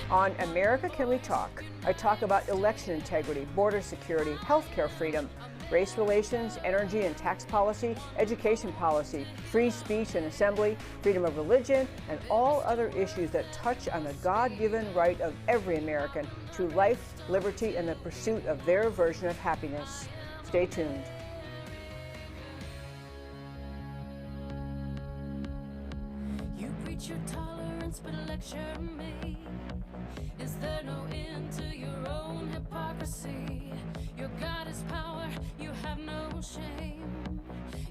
On America Can We Talk, I talk about election integrity, border security, healthcare freedom, race relations, energy and tax policy, education policy, free speech and assembly, freedom of religion, and all other issues that touch on the God-given right of every American to life, liberty, and the pursuit of their version of happiness. Stay tuned. You preach your tolerance, but lecture me. Is there no end to your own hypocrisy? Your God is power, you have no shame.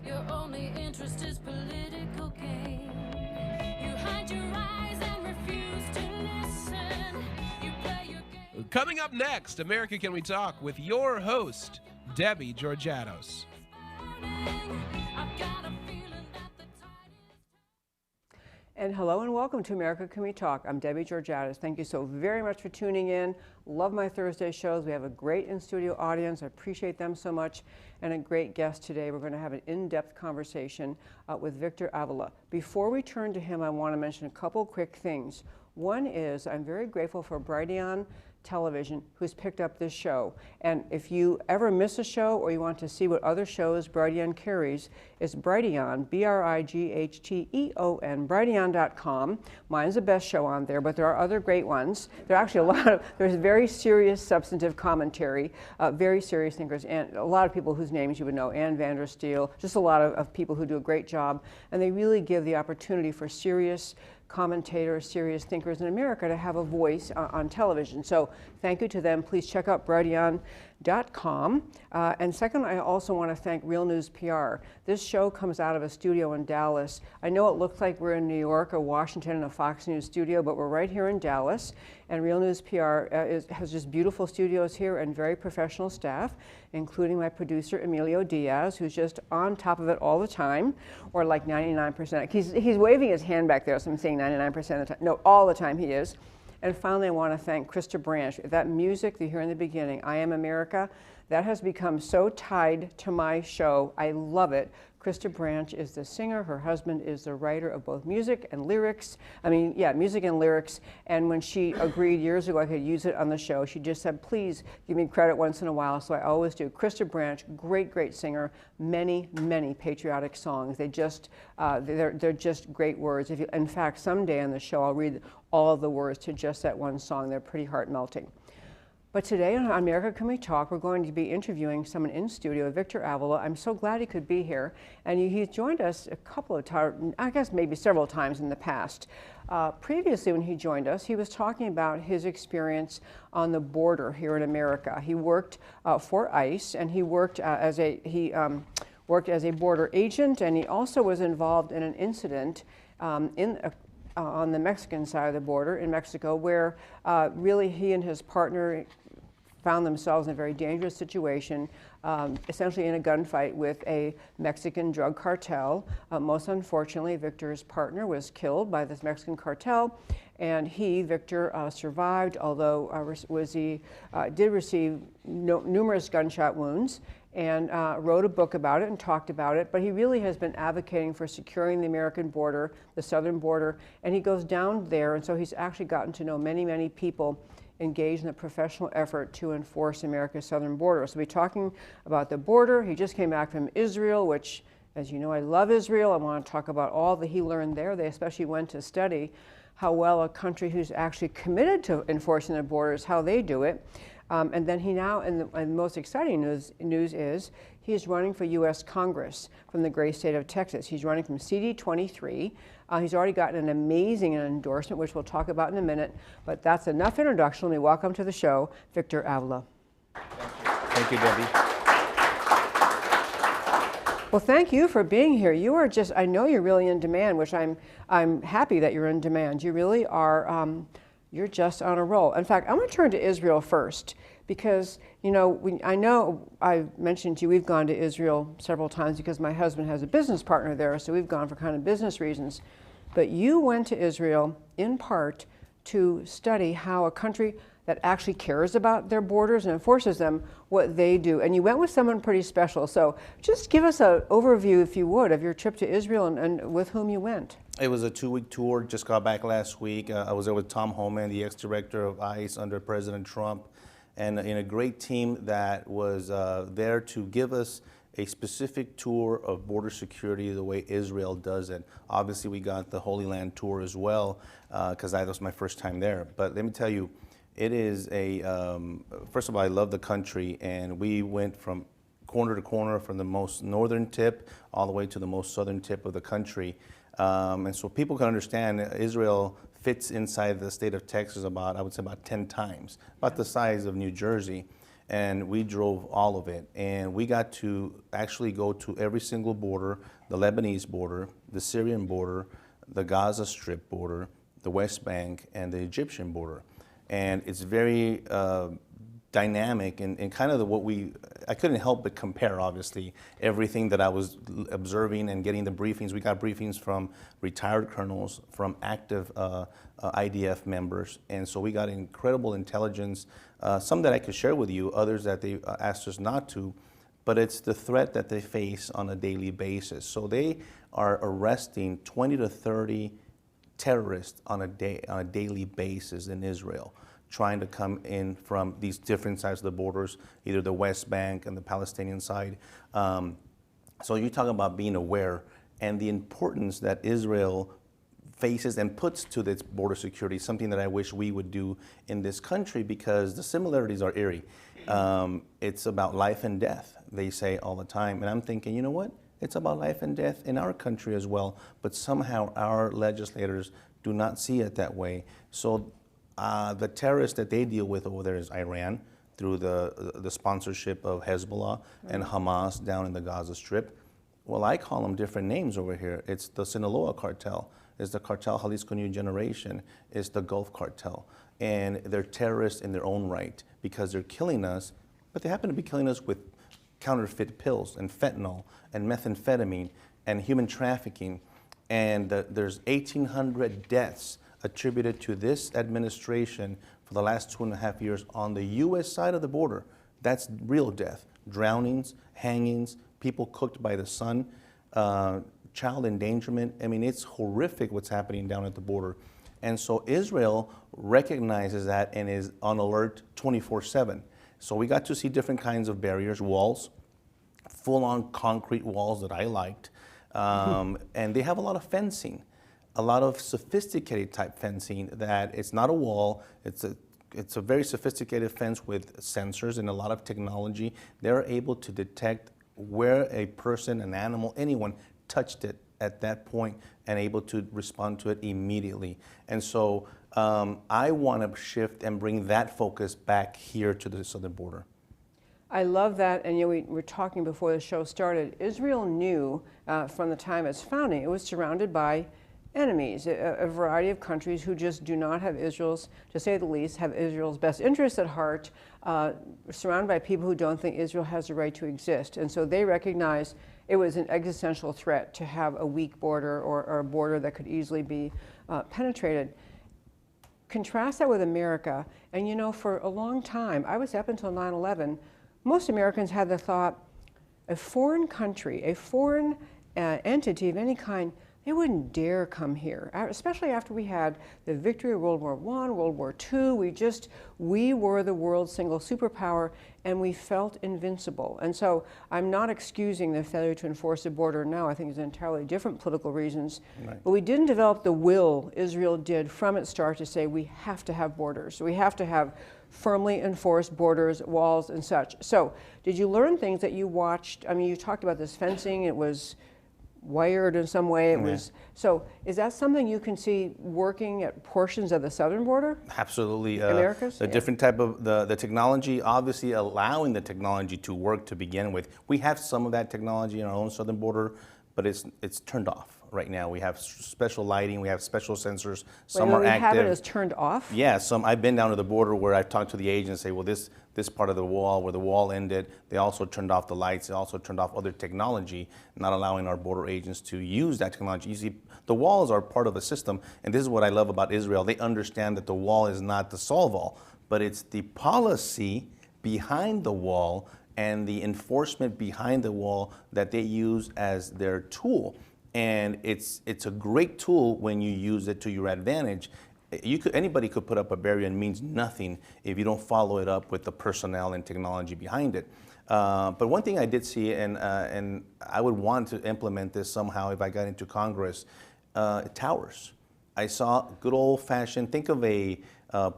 Your only interest is political gain. You hide your eyes and refuse to listen. You play your game. Coming up next, America Can We Talk with your host, Debbie Georgianos. I've got a feeling that the tide is... And hello and welcome to America Can We Talk. I'm Debbie Georgianos. Thank you so very much for tuning in. Love my Thursday shows. We have a great in-studio audience. I appreciate them so much. And a great guest today. We're going to have an in-depth conversation with Victor Avila. Before we turn to him, I want to mention a couple quick things. One is I'm very grateful for Brighteon Television, who's picked up this show. And if you ever miss a show or you want to see what other shows Brighteon carries, it's Brighteon, B-R-I-G-H-T-E-O-N, Brighteon.com. Mine's the best show on there, but there are other great ones. There are actually there's very serious substantive commentary, very serious thinkers, and a lot of people whose names you would know, Ann Vandersteel, just a lot of people who do a great job, and they really give the opportunity for serious commentators, serious thinkers in America to have a voice on television. So thank you to them. Please check out Brighteon.com. And second, I also want to thank Real News PR. This show comes out of a studio in Dallas. I know it looks like we're in New York or Washington in a Fox News studio, but we're right here in Dallas. And Real News PR has just beautiful studios here and very professional staff, including my producer, Emilio Diaz, who's just on top of it all the time, or like 99%. He's waving his hand back there, so I'm saying 99% of the time. No, all the time he is. And finally, I want to thank Krista Branch. That music that you hear in the beginning, I Am America, that has become so tied to my show. I love it. Krista Branch is the singer. Her husband is the writer of both music and lyrics. I mean, yeah, music and lyrics. And when she agreed years ago I could use it on the show, she just said, please give me credit once in a while. So I always do. Krista Branch, great, great singer. Many, many patriotic songs. They're just great words. In fact, someday on the show, I'll read all of the words to just that one song. They're pretty heart-melting. But today on America Can We Talk, we're going to be interviewing someone in studio, Victor Avila. I'm so glad he could be here. And he's joined us a couple of times, I guess maybe several times in the past. Previously, when he joined us, he was talking about his experience on the border here in America. He worked for ICE, and he worked as a border agent, and he also was involved in an incident on the Mexican side of the border in Mexico, where really he and his partner found themselves in a very dangerous situation, essentially in a gunfight with a Mexican drug cartel. Most unfortunately, Victor's partner was killed by this Mexican cartel, and Victor, survived, although did receive numerous gunshot wounds, and wrote a book about it and talked about it. But he really has been advocating for securing the American border, the southern border, and he goes down there, and so he's actually gotten to know many, many people engaged in the professional effort to enforce America's southern border. So we're talking about the border. He just came back from Israel, which, as you know, I love Israel. I want to talk about all that he learned there. They especially went to study how well a country who's actually committed to enforcing their borders, how they do it. And then and the most exciting news is he's running for U.S. Congress from the great state of Texas. He's running from CD 23. He's already gotten an amazing endorsement, which we'll talk about in a minute. But that's enough introduction. Let me welcome to the show, Victor Avila. Thank you, Debbie. Well, thank you for being here. You are just, I know you're really in demand, which I'm happy that you're in demand. You really are, you're just on a roll. In fact, I'm going to turn to Israel first because, you know, I know I've mentioned to you, we've gone to Israel several times because my husband has a business partner there, so we've gone for kind of business reasons. But you went to Israel in part to study how a country that actually cares about their borders and enforces them, what they do. And you went with someone pretty special. So just give us an overview, if you would, of your trip to Israel and with whom you went. It was a 2-week tour, just got back last week. I was there with Tom Homan, the ex-director of ICE under President Trump, and in a great team that was there to give us a specific tour of border security the way Israel does it. Obviously, we got the Holy Land tour as well, because that was my first time there. But let me tell you, it is first of all, I love the country, and we went from corner to corner, from the most northern tip all the way to the most southern tip of the country. And so people can understand Israel fits inside the state of Texas about, I would say, about 10 times, about the size of New Jersey. And we drove all of it. And we got to actually go to every single border, the Lebanese border, the Syrian border, the Gaza Strip border, the West Bank, and the Egyptian border. And it's very dynamic and kind of I couldn't help but compare, obviously, everything that I was observing and getting the briefings. We got briefings from retired colonels, from active IDF members, and so we got incredible intelligence, some that I could share with you, others that they asked us not to, but it's the threat that they face on a daily basis. So they are arresting 20 to 30 terrorists on a daily basis in Israel, trying to come in from these different sides of the borders, either the West Bank and the Palestinian side. So you're talking about being aware and the importance that Israel faces and puts to its border security, something that I wish we would do in this country, because the similarities are eerie. It's about life and death, they say all the time. And I'm thinking, you know what? It's about life and death in our country as well, but somehow our legislators do not see it that way. So the terrorists that they deal with over there is Iran, through the sponsorship of Hezbollah and Hamas down in the Gaza Strip. Well, I call them different names over here. It's the Sinaloa cartel, it's the Cartel Jalisco New Generation, it's the Gulf Cartel. And they're terrorists in their own right because they're killing us, but they happen to be killing us with counterfeit pills and fentanyl and methamphetamine and human trafficking. And there's 1,800 deaths attributed to this administration for the last 2.5 years on the U.S. side of the border. That's real death. Drownings, hangings, people cooked by the sun, child endangerment. I mean, it's horrific what's happening down at the border. And so Israel recognizes that and is on alert 24/7. So we got to see different kinds of barriers, walls, full-on concrete walls that I liked. And they have a lot of fencing, a lot of sophisticated type fencing that it's not a wall, it's a very sophisticated fence with sensors and a lot of technology. They're able to detect where a person, an animal, anyone touched it at that point and able to respond to it immediately. And so I want to shift and bring that focus back here to the southern border. I love that, and we were talking before the show started. Israel knew from the time its founding it was surrounded by enemies, a variety of countries who just do not have Israel's, to say the least, have Israel's best interests at heart, surrounded by people who don't think Israel has the right to exist. And so they recognized it was an existential threat to have a weak border or a border that could easily be penetrated. Contrast that with America, and for a long time, I was up until 9/11, most Americans had the thought, a foreign country, a foreign entity of any kind, they wouldn't dare come here, especially after we had the victory of World War I, World War II. We were the world's single superpower, and we felt invincible. And so I'm not excusing the failure to enforce the border now. I think it's entirely different political reasons. Right. But we didn't develop the will Israel did from its start to say we have to have borders. We have to have firmly enforced borders, walls, and such. So did you learn things that you watched? I mean, you talked about this fencing. It was wired in some way. It was. So is that something you can see working at portions of the southern border? Absolutely. Americas? The different type of, the technology, obviously allowing the technology to work to begin with. We have some of that technology in our own southern border, but it's turned off right now. We have special lighting, we have special sensors, some are active. Have it as turned off? Yeah, I've been down to the border where I've talked to the agent and say, well, this part of the wall, where the wall ended, they also turned off the lights, they also turned off other technology, not allowing our border agents to use that technology. You see, the walls are part of a system, and this is what I love about Israel. They understand that the wall is not the solve-all, but it's the policy behind the wall and the enforcement behind the wall that they use as their tool. And it's a great tool when you use it to your advantage. Anybody could put up a barrier and means nothing if you don't follow it up with the personnel and technology behind it. But one thing I did see, and I would want to implement this somehow if I got into Congress, towers. I saw good old-fashioned, think of a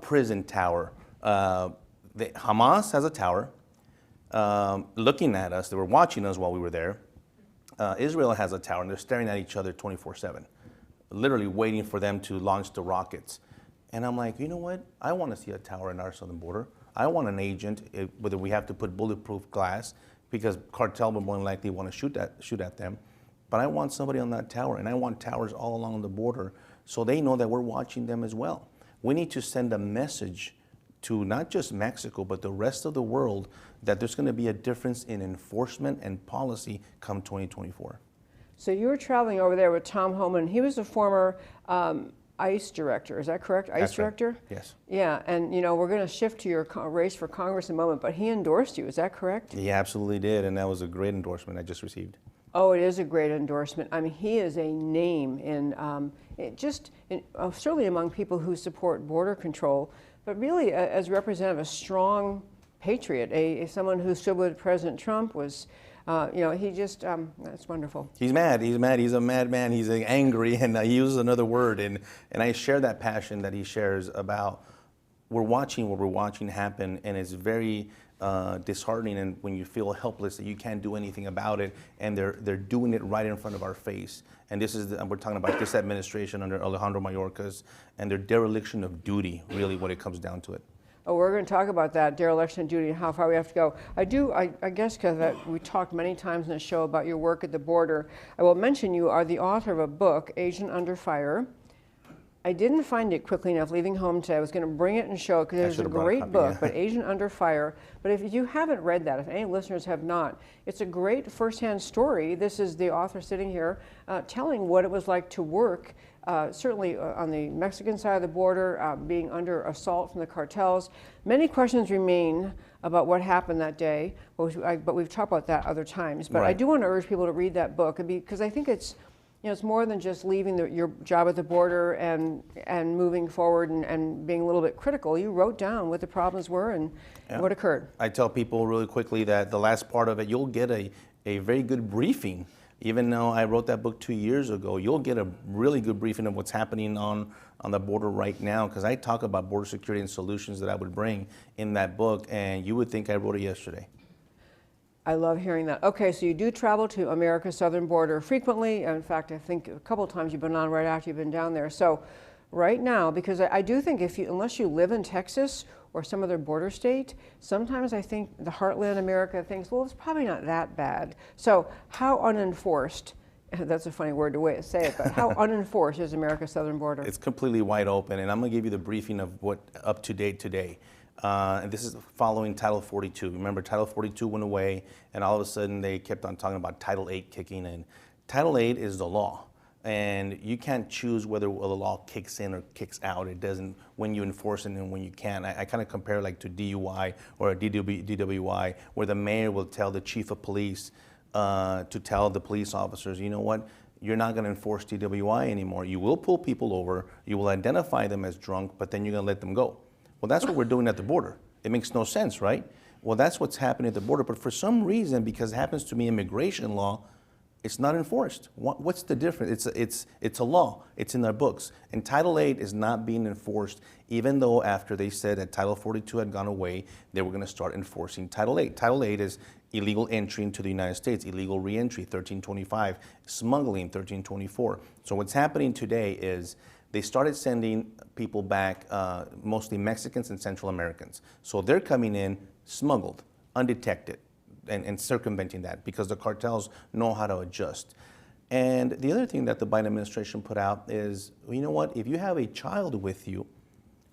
prison tower. Hamas has a tower looking at us. They were watching us while we were there. Israel has a tower, and they're staring at each other 24/7, literally waiting for them to launch the rockets. And I'm like, you know what? I want to see a tower in our southern border. I want an agent, whether we have to put bulletproof glass, because cartel will more than likely want to shoot at them. But I want somebody on that tower, and I want towers all along the border so they know that we're watching them as well. We need to send a message to not just Mexico, but the rest of the world that there's going to be a difference in enforcement and policy come 2024. So you were traveling over there with Tom Homan. He was a former ICE director, is that correct? ICE That's right. director? Yes. Yeah, and we're going to shift to your race for Congress in a moment, but he endorsed you, is that correct? He absolutely did, and that was a great endorsement I just received. Oh, it is a great endorsement. I mean, he is a name certainly among people who support border control, but really as representative, a strong patriot, someone who stood with President Trump, was, that's wonderful. He's mad, he's a madman, he's angry, and he uses another word, and I share that passion that he shares about we're watching what we're watching happen, and it's very disheartening, and when you feel helpless that you can't do anything about it, and they're doing it right in front of our face. And we're talking about this administration under Alejandro Mayorkas and their dereliction of duty, really what it comes down to it. Oh, we're going to talk about that, dereliction of duty, and how far we have to go. I guess because we talked many times in the show about your work at the border. I will mention you are the author of a book, Agent Under Fire. I didn't find it quickly enough leaving home today. I was going to bring it and show it because it's a great book, but Agent Under Fire. But if you haven't read that, if any listeners have not, it's a great firsthand story. This is the author sitting here telling what it was like to work, certainly on the Mexican side of the border, being under assault from the cartels. Many questions remain about what happened that day, but we've talked about that other times. But right. I do want to urge people to read that book because I think it's more than just leaving your job at the border and moving forward and being a little bit critical. You wrote down what the problems were and what occurred. I tell people really quickly that the last part of it, you'll get a very good briefing. Even though I wrote that book 2 years ago, you'll get a really good briefing of what's happening on the border right now, because I talk about border security and solutions that I would bring in that book, and you would think I wrote it yesterday. I love hearing that. Okay, so you do travel to America's southern border frequently. In fact, I think a couple of times you've been on right after you've been down there. So right now, because I do think unless you live in Texas or some other border state, sometimes I think the heartland America thinks, well, it's probably not that bad. So how unenforced, that's a funny word to say it, but how unenforced is America's southern border? It's completely wide open, and I'm going to give you the briefing of what up to date today. And this is following Title 42. Remember, Title 42 went away, and all of a sudden they kept on talking about Title 8 kicking in. Title 8 is the law, and you can't choose whether the law kicks in or kicks out. It doesn't when you enforce it and when you can't. I kind of compare like to DUI or a DWI, where the mayor will tell the chief of police to tell the police officers, you know what, you're not going to enforce DWI anymore. You will pull people over, you will identify them as drunk, but then you're going to let them go. Well, that's what we're doing at the border. It makes no sense, right? Well, that's what's happening at the border. But for some reason, because it happens to be immigration law, it's not enforced. What's the difference? It's a law. It's in their books. And Title 8 is not being enforced, even though after they said that Title 42 had gone away, they were going to start enforcing Title 8. Title 8 is illegal entry into the United States, illegal reentry, 1325, smuggling, 1324. So what's happening today is they started sending people back, mostly Mexicans and Central Americans. So they're coming in smuggled, undetected, and circumventing that because the cartels know how to adjust. And the other thing that the Biden administration put out is, well, you know what, if you have a child with you,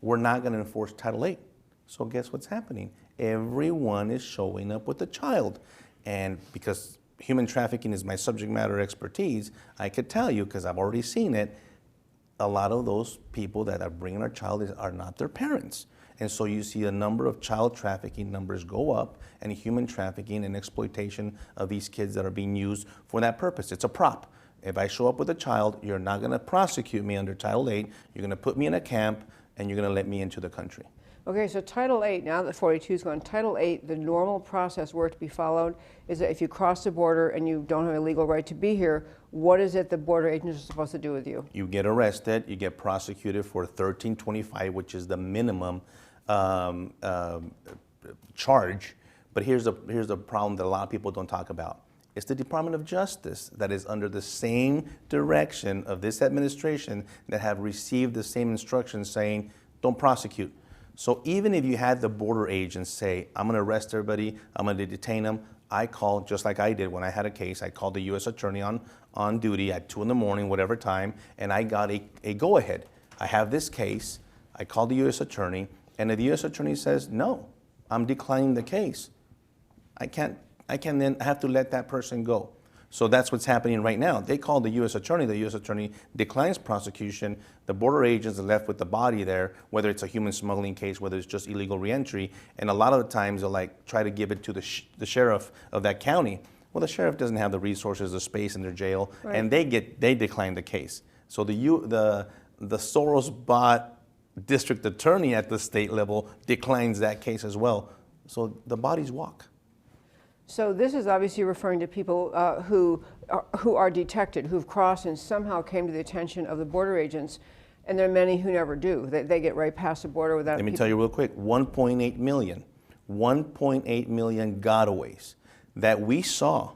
we're not going to enforce Title 8. So guess what's happening? Everyone is showing up with a child. And because human trafficking is my subject matter expertise, I could tell you, because I've already seen it, a lot of those people that are bringing our child are not their parents. And so you see a number of child trafficking numbers go up, and human trafficking and exploitation of these kids that are being used for that purpose. It's a prop. if I show up with a child, you're not going to prosecute me under Title 8. You're going to put me in a camp, and you're going to let me into the country. Okay, so Title 8, now that 42 is gone, Title 8, the normal process were to be followed is that if you cross the border and you don't have a legal right to be here, what is it the border agents are supposed to do with you? You get arrested, you get prosecuted for 1325, which is the minimum charge. But here's the problem that a lot of people don't talk about. It's the Department of Justice that is under the same direction of this administration that have received the same instructions saying, don't prosecute. So even if you had the border agents say, I'm going to arrest everybody, I'm going to detain them, I called, just like I did when I had a case, I called the U.S. attorney on duty at 2 in the morning, whatever time, and I got a go-ahead. I have this case, I called the U.S. attorney, and if the U.S. attorney says, no, I'm declining the case, I can then have to let that person go. So that's what's happening right now. They called the U.S. attorney. The U.S. attorney declines prosecution. The border agents are left with the body there, whether it's a human smuggling case, whether it's just illegal reentry. And a lot of the times they'll try to give it to the sheriff of that county. Well, the sheriff doesn't have the resources, the space in their jail, right. And they decline the case. So the Soros-bought district attorney at the state level declines that case as well. So the bodies walk. So this is obviously referring to people who are detected, who've crossed and somehow came to the attention of the border agents, and there are many who never do. They get right past the border without. Let me tell you real quick, 1.8 million gotaways that we saw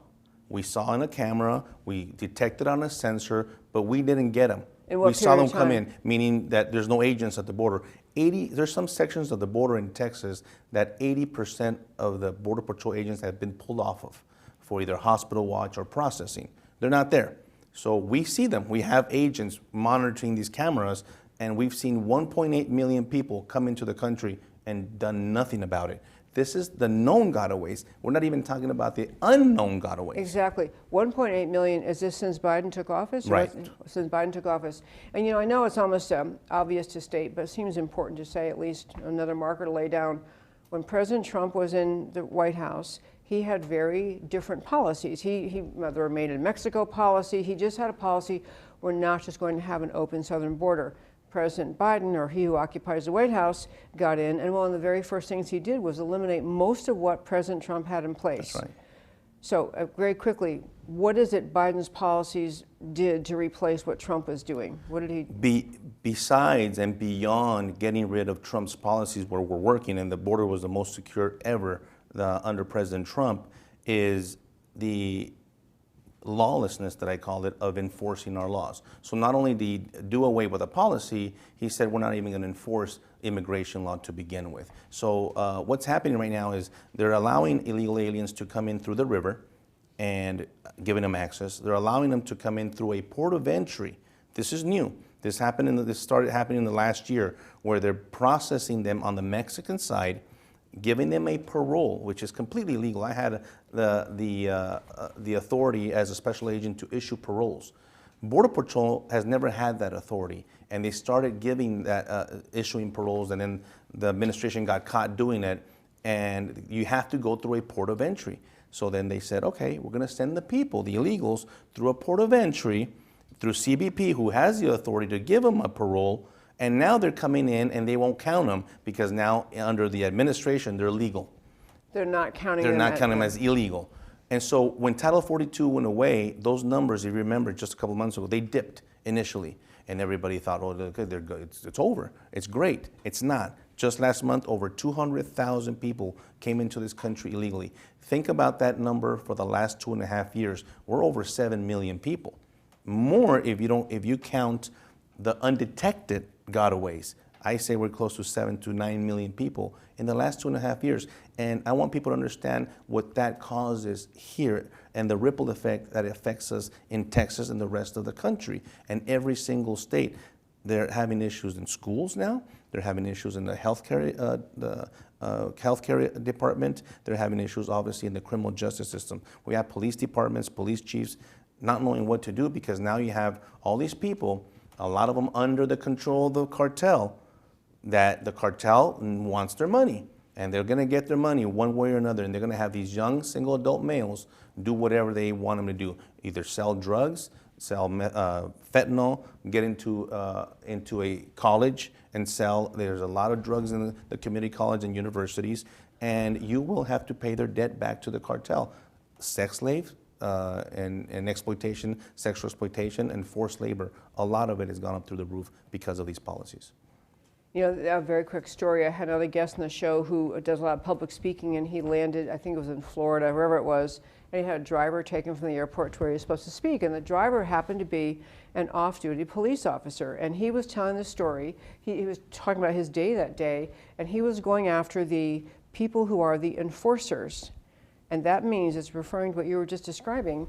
on a camera, we detected on a sensor, but we didn't get them. We saw them come in, meaning that there's no agents at the border. There's some sections of the border in Texas that 80% of the Border Patrol agents have been pulled off of for either hospital watch or processing. They're not there. So we see them. We have agents monitoring these cameras, and we've seen 1.8 million people come into the country and done nothing about it. This is the known gotaways. We're not even talking about the unknown gotaways. Exactly. 1.8 million, is this since Biden took office? Right. Since Biden took office. And I know it's almost obvious to state, but it seems important to say, at least another marker to lay down. When President Trump was in the White House, he had very different policies. He whether it made in Mexico policy, he just had a policy, we're not just going to have an open southern border. President Biden, or he who occupies the White House, got in, and one of the very first things he did was eliminate most of what President Trump had in place. That's right. So very quickly, what is it Biden's policies did to replace what Trump was doing? What did he? Besides and beyond getting rid of Trump's policies where we're working, and the border was the most secure ever under President Trump, is the lawlessness, that I call it, of enforcing our laws. So not only did he do away with a policy, he said we're not even going to enforce immigration law to begin with. So what's happening right now is they're allowing illegal aliens to come in through the river and giving them access. They're allowing them to come in through a port of entry. This is new. This started happening in the last year, where they're processing them on the Mexican side, giving them a parole, which is completely illegal. I had the authority as a special agent to issue paroles. Border Patrol has never had that authority, and they started giving that, issuing paroles, and then the administration got caught doing it, and you have to go through a port of entry. So then they said, okay, we're going to send the people, the illegals, through a port of entry, through CBP, who has the authority to give them a parole. And now they're coming in and they won't count them because now under the administration, they're legal. They're not counting them. They're not counting them as illegal. And so when Title 42 went away, those numbers, if you remember just a couple months ago, they dipped initially. And everybody thought, oh, they're good. It's over. It's great. It's not. Just last month, over 200,000 people came into this country illegally. Think about that number for the last 2.5 years. We're over 7 million people. More if you count the undetected gotaways. I say we're close to 7 to 9 million people in the last 2.5 years. And I want people to understand what that causes here and the ripple effect that affects us in Texas and the rest of the country. And every single state, they're having issues in schools now. They're having issues in the healthcare department. They're having issues, obviously, in the criminal justice system. We have police departments, police chiefs not knowing what to do, because now you have all these people, a lot of them under the control of the cartel, that the cartel wants their money. And they're going to get their money one way or another. And they're going to have these young single adult males do whatever they want them to do. Either sell drugs, sell fentanyl, get into a college and sell. There's a lot of drugs in the community college and universities, and you will have to pay their debt back to the cartel. Sex slaves and exploitation, sexual exploitation, and forced labor. A lot of it has gone up through the roof because of these policies. You know, a very quick story. I had another guest on the show who does a lot of public speaking, and he landed, I think it was in Florida, wherever it was, and he had a driver take him from the airport to where he was supposed to speak, and the driver happened to be an off-duty police officer, and he was telling the story. He was talking about his day that day, and he was going after the people who are the enforcers, and that means, it's referring to what you were just describing,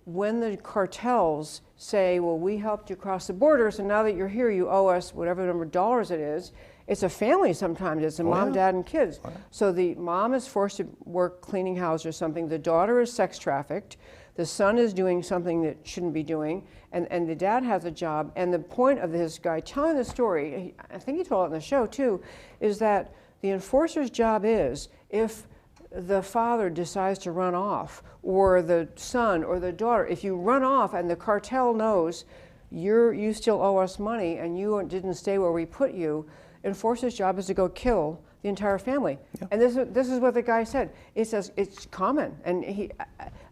when the cartels say, well, we helped you cross the border, so now that you're here, you owe us whatever number of dollars it is. It's a family sometimes. It's a mom, dad, and kids. So the mom is forced to work cleaning house or something. The daughter is sex trafficked. The son is doing something that shouldn't be doing. And the dad has a job. And the point of this guy telling the story, I think he told it on the show too, is that the enforcer's job is, if the father decides to run off, or the son or the daughter, if you run off and the cartel knows you still owe us money and you didn't stay where we put you, enforcer's job is to go kill the entire family. Yeah. And this is what the guy said. It says it's common, and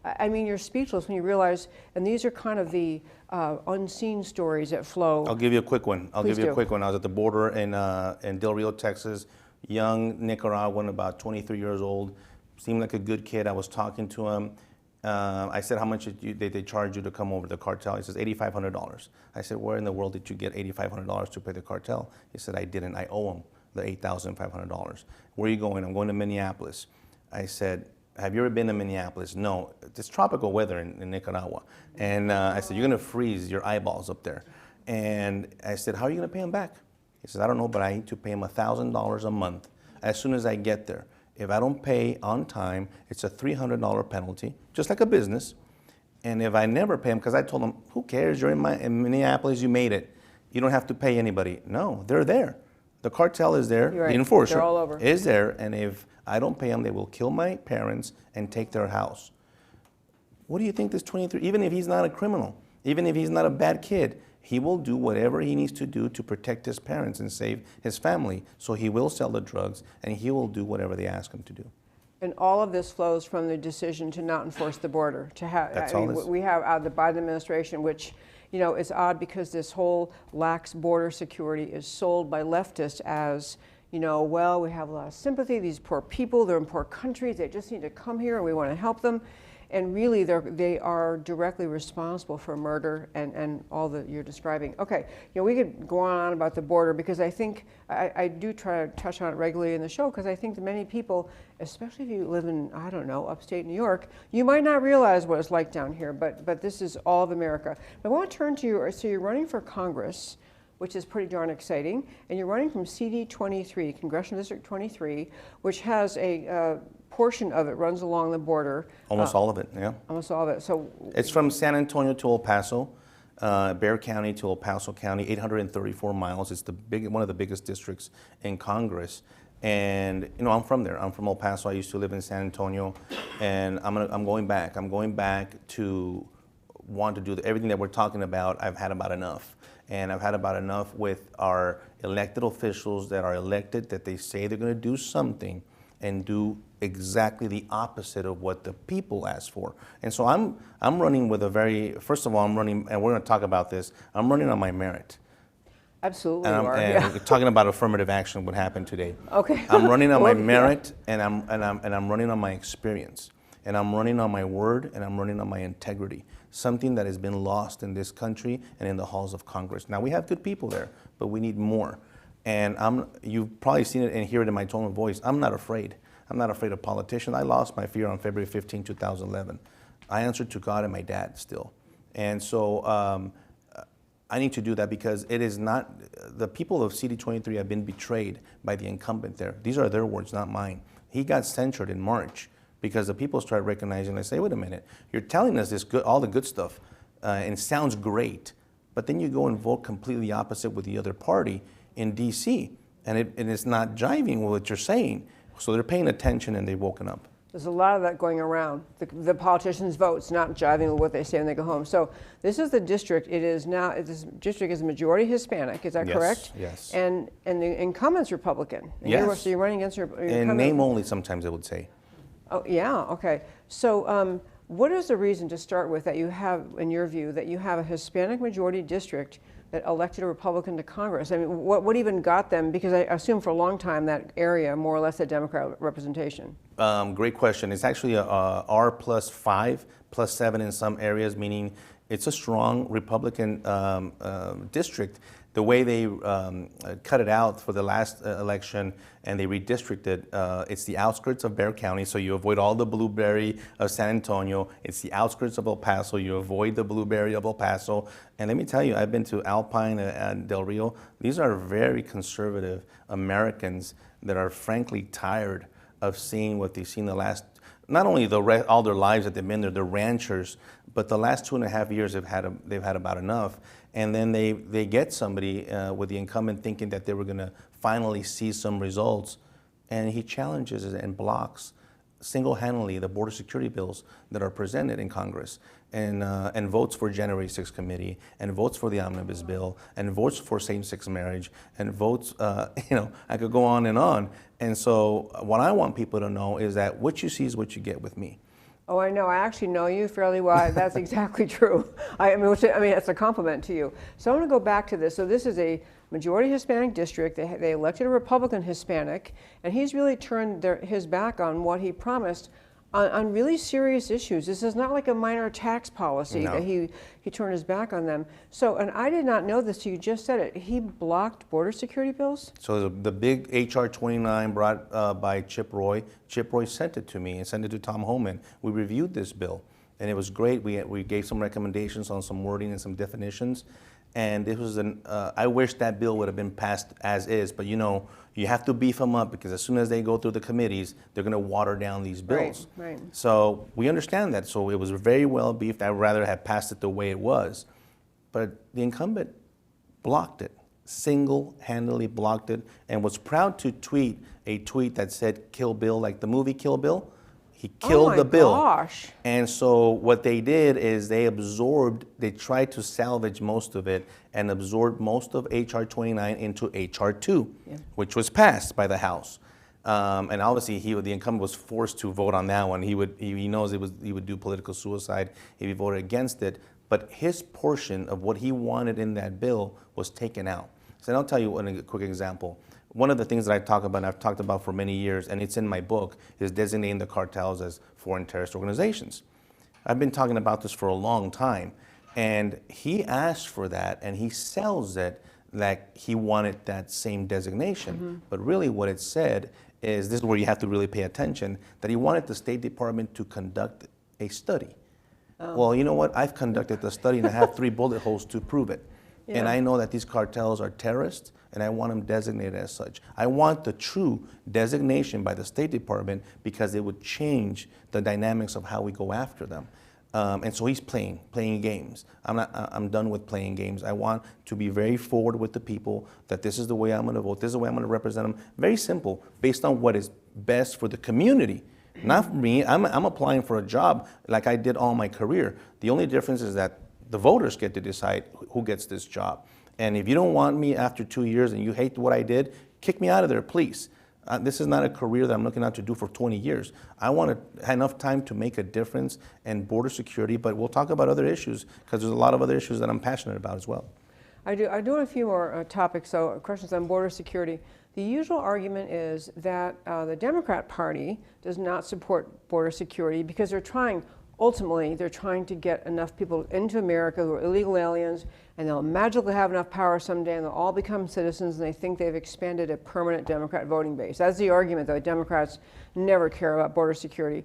I mean, you're speechless when you realize. And these are kind of the unseen stories that flow. I'll give you a quick one. Please do. A quick one. I was at the border in Del Rio, Texas. Young Nicaraguan, about 23 years old. Seemed like a good kid. I was talking to him. I said, how much did they charge you to come over to the cartel? He says, $8,500. I said, where in the world did you get $8,500 to pay the cartel? He said, I didn't. I owe him the $8,500. Where are you going? I'm going to Minneapolis. I said, have you ever been to Minneapolis? No. It's tropical weather in Nicaragua. And I said, you're going to freeze your eyeballs up there. And I said, how are you going to pay him back? He says, I don't know, but I need to pay him $1,000 a month as soon as I get there. If I don't pay on time, it's a $300 penalty, just like a business. And if I never pay him, because I told him, who cares? You're in Minneapolis, you made it. You don't have to pay anybody. No, they're there. The cartel is there. You're right. The enforcer They're all over. is there. And if I don't pay them, they will kill my parents and take their house. What do you think this 23, even if he's not a criminal, even if he's not a bad kid, he will do whatever he needs to do to protect his parents and save his family. So he will sell the drugs, and he will do whatever they ask him to do. And all of this flows from the decision to not enforce the border. To have, That's I mean, all we have the Biden administration, which, you know, is odd because this whole lax border security is sold by leftists as, you know, well, we have a lot of sympathy. These poor people, they're in poor countries. They just need to come here, and we want to help them. And really, they are directly responsible for murder and all that you're describing. Okay, you know, we could go on about the border because I think I do try to touch on it regularly in the show because I think that many people, especially if you live in, I don't know, upstate New York, you might not realize what it's like down here, but this is all of America. I want to turn to you, so you're running for Congress, which is pretty darn exciting, and you're running from CD 23, Congressional District 23, which has a portion of it runs along the border. Almost all of it, yeah. Almost all of it. So it's from San Antonio to El Paso, Bexar County to El Paso County, 834 miles. It's one of the biggest districts in Congress. And you know, I'm from there. I'm from El Paso. I used to live in San Antonio, and I'm going back. I'm going back to want to do everything that we're talking about. I've had about enough. And I've had about enough with our elected officials that are elected, that they say they're going to do something and do exactly the opposite of what the people ask for. And so I'm running with first of all, I'm running, and we're going to talk about this, I'm running on my merit. absolutely, And you are. and Yeah. talking about affirmative action, what happened today. Okay. I'm running on my Well, merit, and I'm running on my experience, and I'm running on my word, and I'm running on my integrity. Something that has been lost in this country and in the halls of Congress. Now we have good people there, but we need more. And you've probably seen it and hear it in my tone of voice. I'm not afraid. I'm not afraid of politicians. I lost my fear on February 15, 2011. I answered to God and my dad still. And so I need to do that because it is not, the people of CD23 have been betrayed by the incumbent there. These are their words, not mine. He got censured in March because the people started recognizing, they say, wait a minute, you're telling us this good, all the good stuff, and it sounds great, but then you go and vote completely opposite with the other party in DC, and it's not jiving with what you're saying. So they're paying attention and they've woken up. There's a lot of that going around. The politicians' votes, not jiving with what they say when they go home. So this is the district. It is now, this district is majority Hispanic, is that Yes, correct? yes. And the incumbent's Republican. And Yes. So you're running against your In incumbent. name only, sometimes I would say. Oh, yeah, okay. So what is the reason to start with that you have, in your view, that you have a Hispanic majority district that elected a Republican to Congress? I mean, what even got them, because I assume for a long time that area more or less had Democrat representation. Great question. It's actually a R plus 5, plus 7 in some areas, meaning it's a strong Republican district. The way they cut it out for the last election and they redistricted, it's the outskirts of Bexar County, so you avoid all the blueberry of San Antonio. It's the outskirts of El Paso, you avoid the blueberry of El Paso. And let me tell you, I've been to Alpine and Del Rio. These are very conservative Americans that are frankly tired of seeing what they've seen the last, not only all their lives that they've been there, they're ranchers, but the last 2.5 years they've had about enough. And then they get somebody with the incumbent thinking that they were going to finally see some results, and he challenges and blocks single-handedly the border security bills that are presented in Congress, and votes for January 6th committee, and votes for the omnibus bill, and votes for same-sex marriage, and votes, I could go on. And so what I want people to know is that what you see is what you get with me. Oh, I know. I actually know you fairly well. That's exactly true. I mean, it's a compliment to you. So I want to go back to this. So this is a majority Hispanic district. They elected a Republican Hispanic, and he's really turned his back on what he promised on really serious issues. This is not like a minor tax policy that he turned his back on them. So, and I did not know this, you just said it. He blocked border security bills? So the big HR 29 brought by Chip Roy sent it to me and sent it to Tom Homan. We reviewed this bill, and it was great. We gave some recommendations on some wording and some definitions. And it was I wish that bill would have been passed as is, but you have to beef them up, because as soon as they go through the committees, they're going to water down these bills. Right. So we understand that. So it was very well beefed. I'd rather have passed it the way it was. But the incumbent blocked it, single-handedly blocked it, and was proud to tweet a tweet that said "Kill Bill," like the movie Kill Bill. He killed the bill. Oh my gosh. And so what they did is they tried to salvage most of it and absorb most of HR 29 into HR 2, which was passed by the House. And obviously the incumbent was forced to vote on that one. He knows he would do political suicide if he voted against it. But his portion of what he wanted in that bill was taken out. So I'll tell you a quick example. One of the things that I talk about, and I've talked about for many years, and it's in my book, is designating the cartels as foreign terrorist organizations. I've been talking about this for a long time, and he asked for that, and he sells it like he wanted that same designation. Mm-hmm. But really what it said is, this is where you have to really pay attention, that he wanted the State Department to conduct a study. Oh. Well, you know what? I've conducted the study, and I have 3 bullet holes to prove it. Yeah. And I know that these cartels are terrorists, and I want them designated as such. I want the true designation by the State Department, because it would change the dynamics of how we go after them. And so he's playing games. I'm done with playing games. I want to be very forward with the people, that this is the way I'm going to vote, this is the way I'm going to represent them. Very simple, based on what is best for the community. Not for me. I'm applying for a job like I did all my career. The only difference is that the voters get to decide who gets this job. And if you don't want me after 2 years and you hate what I did, kick me out of there, please. This is not a career that I'm looking out to do for 20 years. I want to have enough time to make a difference in border security, but we'll talk about other issues, because there's a lot of other issues that I'm passionate about as well. I do have a few more topics, so questions on border security. The usual argument is that the Democrat Party does not support border security because ultimately they're trying to get enough people into America who are illegal aliens, and they'll magically have enough power someday and they'll all become citizens, and they think they've expanded a permanent Democrat voting base. That's the argument, though. Democrats never care about border security.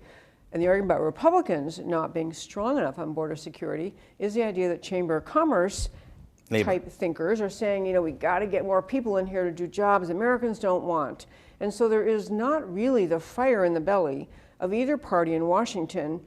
And the argument about Republicans not being strong enough on border security is the idea that Chamber of Commerce type thinkers are saying, we got to get more people in here to do jobs Americans don't want. And so there is not really the fire in the belly of either party in Washington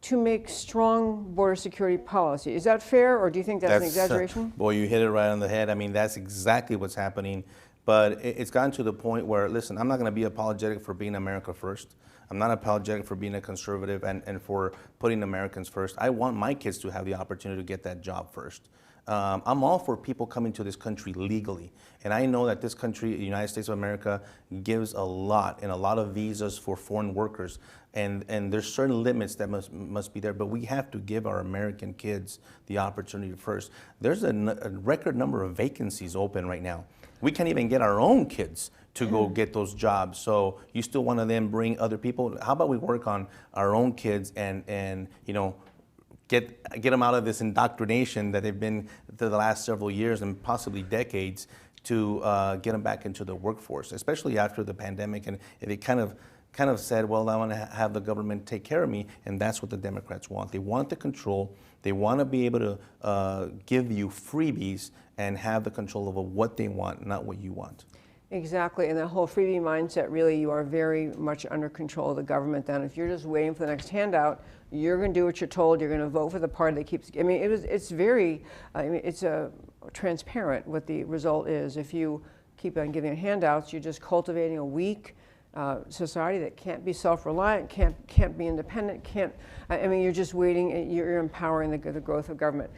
to make strong border security policy. Is that fair, or do you think that's an exaggeration? Boy, you hit it right on the head. I mean, that's exactly what's happening. But it's gotten to the point where, listen, I'm not going to be apologetic for being America first. I'm not apologetic for being a conservative and for putting Americans first. I want my kids to have the opportunity to get that job first. I'm all for people coming to this country legally. And I know that this country, the United States of America, gives a lot of visas for foreign workers. And there's certain limits that must be there, but we have to give our American kids the opportunity first. There's a record number of vacancies open right now. We can't even get our own kids to go get those jobs. So you still want to then bring other people? How about we work on our own kids and get them out of this indoctrination that they've been for the last several years and possibly decades to get them back into the workforce, especially after the pandemic. And they kind of said, well, I want to have the government take care of me, and that's what the Democrats want. They want the control. They want to be able to give you freebies and have the control over what they want, not what you want. Exactly, and that whole freebie mindset, really, you are very much under control of the government then. If you're just waiting for the next handout, you're going to do what you're told, you're going to vote for the party that keeps, it's very, it's transparent what the result is. If you keep on giving handouts, you're just cultivating a weak society that can't be self-reliant, can't be independent, you're just waiting, you're empowering the growth of government.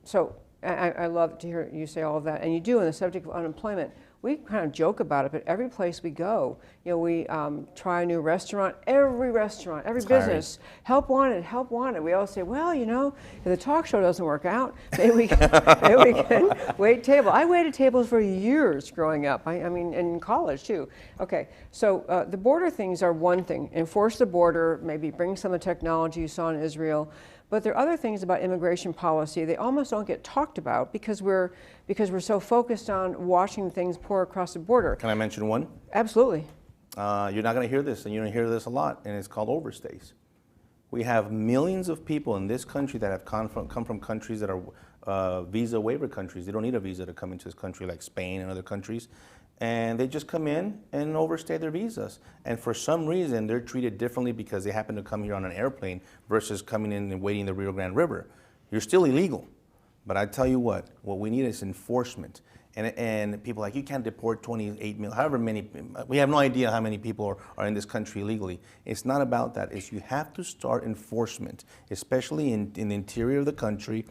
So I love to hear you say all of that, and you do on the subject of unemployment. We kind of joke about it, but every place we go, we try a new restaurant, every business, help wanted, help wanted. We all say, well, if the talk show doesn't work out, maybe we can wait table. I waited tables for years growing up. I mean, in college too. Okay, so the border things are one thing. Enforce the border, maybe bring some of the technology you saw in Israel. But there are other things about immigration policy. They almost don't get talked about because we're so focused on watching things pour across the border. Can I mention one? Absolutely. You're not going to hear this, and you're going to hear this a lot, and it's called overstays. We have millions of people in this country that have come from countries that are visa waiver countries. They don't need a visa to come into this country, like Spain and other countries. And they just come in and overstay their visas. And for some reason, they're treated differently because they happen to come here on an airplane versus coming in and waiting the Rio Grande River. You're still illegal. But I tell you what we need is enforcement. And people are like, you can't deport 28 million, however many, we have no idea how many people are in this country illegally. It's not about that. It's you have to start enforcement, especially in the interior of the country,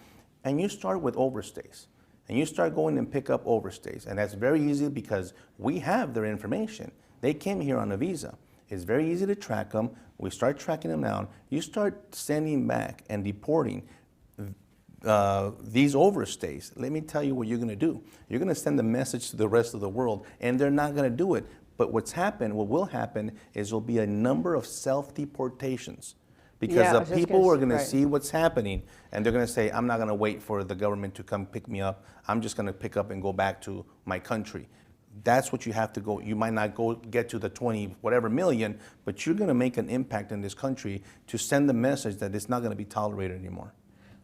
and you start with overstays. And you start going and pick up overstays. And that's very easy because we have their information. They came here on a visa. It's very easy to track them. We start tracking them down. You start sending back and deporting these overstays. Let me tell you what you're going to do. You're going to send a message to the rest of the world, and they're not going to do it. But what will happen is there'll be a number of self-deportations. Because the people are going to see what's happening, and they're going to say, I'm not going to wait for the government to come pick me up. I'm just going to pick up and go back to my country. That's what you have to go. You might not get to the 20 whatever million, but you're going to make an impact in this country to send the message that it's not going to be tolerated anymore.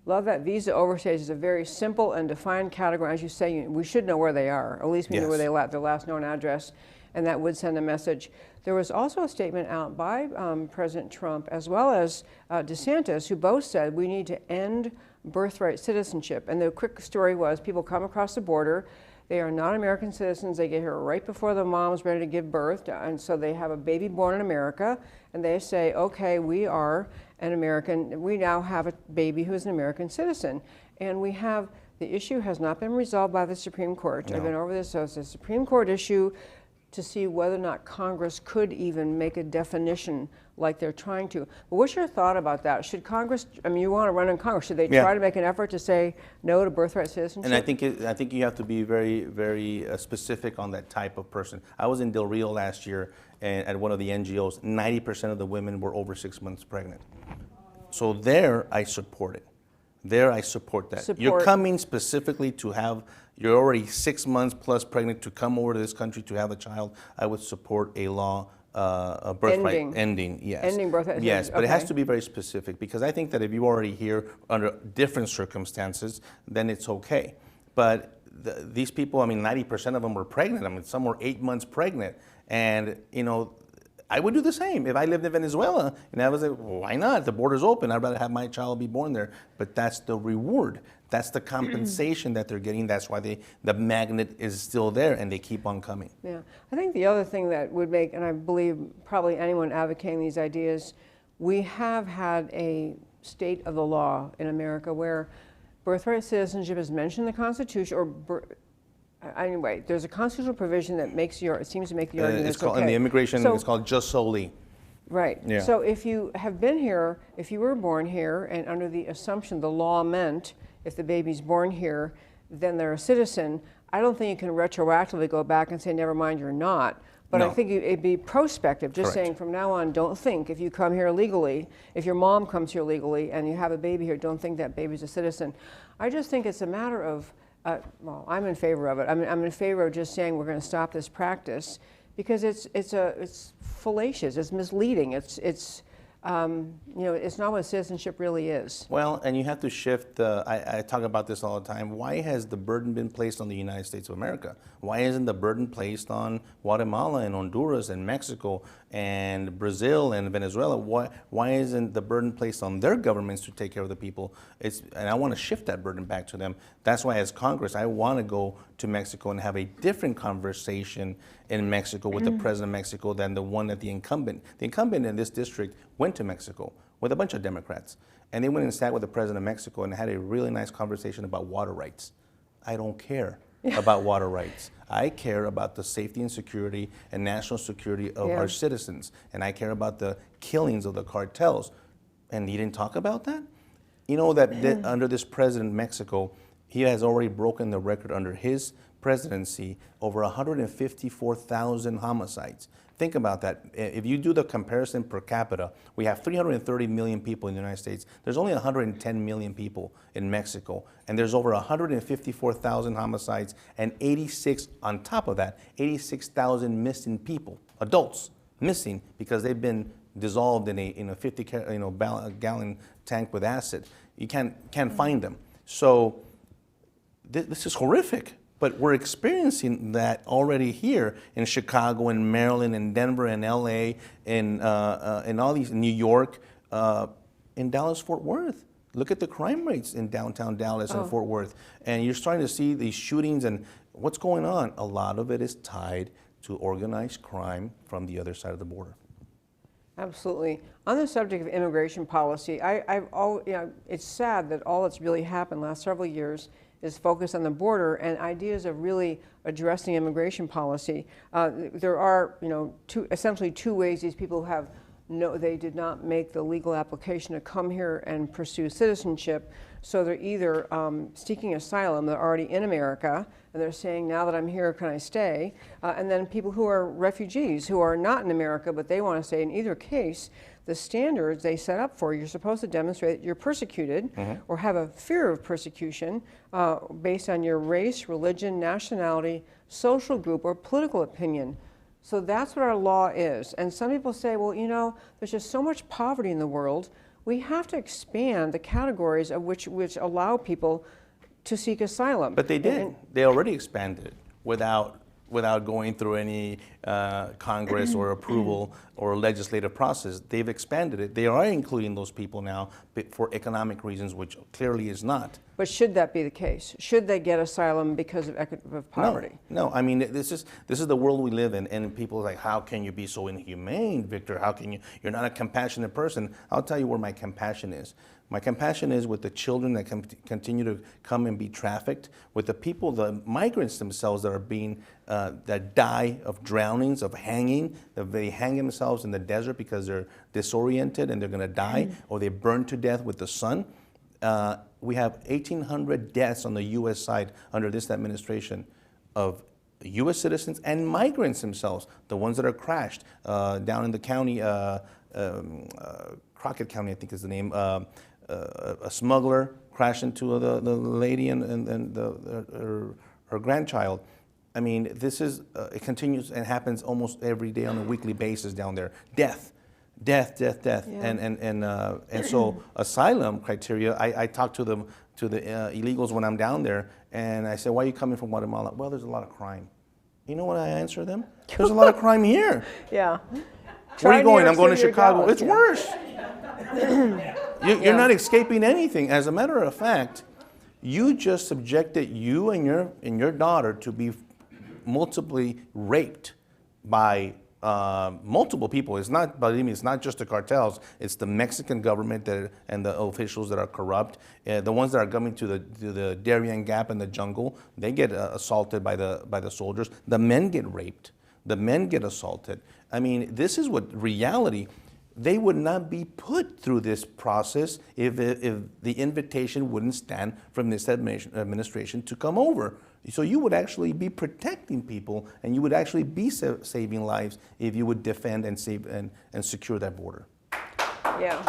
Love that. Visa overstays is a very simple and defined category. As you say, we should know where they are. At least we know where they left, their last known address, and that would send a message. There was also a statement out by President Trump as well as DeSantis, who both said we need to end birthright citizenship. And the quick story was people come across the border. They are not American citizens. They get here right before the mom's ready to give birth. And so they have a baby born in America. And they say, OK, we are an American. We now have a baby who is an American citizen. And we have the issue has not been resolved by the Supreme Court. No. I've been over this. So it's a Supreme Court issue to see whether or not Congress could even make a definition like they're trying to. But what's your thought about that? Should Congress, you want to run in Congress, should they try to make an effort to say no to birthright citizenship? And I think you have to be very, very specific on that type of person. I was in Del Rio last year and at one of the NGOs, 90% of the women were over 6 months pregnant. So there I support it. There I support that. You're coming specifically to have, you're already 6 months plus pregnant to come over to this country to have a child. I would support a law, a birthright ending. Yes. Ending birthright. Yes, but it has to be very specific because I think that if you're already here under different circumstances, then it's okay. But these people, 90% of them were pregnant. Some were 8 months pregnant. And, I would do the same. If I lived in Venezuela and I was like, well, why not? The border's open. I'd rather have my child be born there. But that's the reward. That's the compensation that they're getting. That's why the magnet is still there, and they keep on coming. Yeah, I think the other thing that would make, and I believe probably anyone advocating these ideas, we have had a state of the law in America where birthright citizenship is mentioned in the Constitution, or anyway, there's a constitutional provision that seems to make the argument It's called, okay. in the immigration, So, it's called just solely. right. Yeah. So if you have been here, if you were born here, and under the assumption the law meant if the baby's born here, then they're a citizen, I don't think you can retroactively go back and say, never mind, you're not. But I No. think it'd be prospective, just Correct. saying from now on, don't think if you come here legally, if your mom comes here legally and you have a baby here, don't think that baby's a citizen. I just think it's a matter of, well, I'm in favor of it. I'm in favor of just saying we're going to stop this practice because it's fallacious, it's misleading, it's not what citizenship really is. Well, and you have to shift I talk about this all the time. Why has the burden been placed on the United States of America? Why isn't the burden placed on Guatemala and Honduras and Mexico and Brazil and Venezuela? Why isn't the burden placed on their governments to take care of the people? And I want to shift that burden back to them. That's why as Congress, I want to go to Mexico and have a different conversation in Mexico with the president of Mexico than the one that the incumbent in this district went to Mexico with a bunch of Democrats. And they went and sat with the president of Mexico and had a really nice conversation about water rights. I don't care about water rights. I care about the safety and security and national security of our citizens. And I care about the killings of the cartels. And he didn't talk about that? You know that under this president of Mexico, he has already broken the record under his presidency, over 154,000 homicides. Think about that. If you do the comparison per capita, we have 330 million people in the United States. There's only 110 million people in Mexico, and there's over 154,000 homicides, and 86, on top of that, 86,000 missing people, adults, missing because they've been dissolved in a 50-gallon tank with acid. You can't find them. So this is horrific. But we're experiencing that already here in Chicago, in Maryland, in Denver, in LA, in all these, New York, in Dallas-Fort Worth. Look at the crime rates in downtown Dallas and Fort Worth. And you're starting to see these shootings and what's going on. A lot of it is tied to organized crime from the other side of the border. Absolutely. On the subject of immigration policy, it's sad that all that's really happened last several years is focused on the border and ideas of really addressing immigration policy. There are, essentially two ways these people have they did not make the legal application to come here and pursue citizenship. So they're either seeking asylum, they're already in America, and they're saying, now that I'm here, can I stay? And then people who are refugees, who are not in America, but they want to stay. In either case, the standards they set up for, you're supposed to demonstrate that you're persecuted or have a fear of persecution based on your race, religion, nationality, social group, or political opinion. So that's what our law is. And some people say, well, there's just so much poverty in the world, we have to expand the categories of which allow people to seek asylum. But they did. They already expanded it without going through any Congress or approval or legislative process. They've expanded it. They are including those people now for economic reasons, which clearly is not. But should that be the case? Should they get asylum because of poverty? No. I mean, this is the world we live in, and people are like, how can you be so inhumane, Victor? How can you're not a compassionate person? I'll tell you where my compassion is. My compassion is with the children that continue to come and be trafficked, with the people, the migrants themselves that are being, that die of drownings, of hanging. They hang themselves in the desert because they're disoriented and they're going to die, or they burn to death with the sun. We have 1,800 deaths on the U.S. side under this administration of U.S. citizens and migrants themselves, the ones that are crashed down in the county, Crockett County, I think is the name. A smuggler crashed into the lady and her grandchild. I mean, it continues and happens almost every day on a weekly basis down there. Death. Yeah. And so asylum criteria, I talk to the illegals when I'm down there, and I say, why are you coming from Guatemala? Well, there's a lot of crime. You know what I answer them? There's a lot of crime here. Yeah. Where are you going? I'm going to Chicago. It's worse. You're not escaping anything. As a matter of fact, You just subjected you and your daughter to be multiply raped by multiple people. It's not, believe me, it's not just the cartels. It's the Mexican government and the officials that are corrupt. The ones that are coming to the Darien Gap and the jungle, they get assaulted by the soldiers. The men get raped. The men get assaulted. I mean, this is what reality. They would not be put through this process if the invitation wouldn't stand from this administration to come over. So you would actually be protecting people, and you would actually be saving lives if you would defend and save and secure that border. Yeah.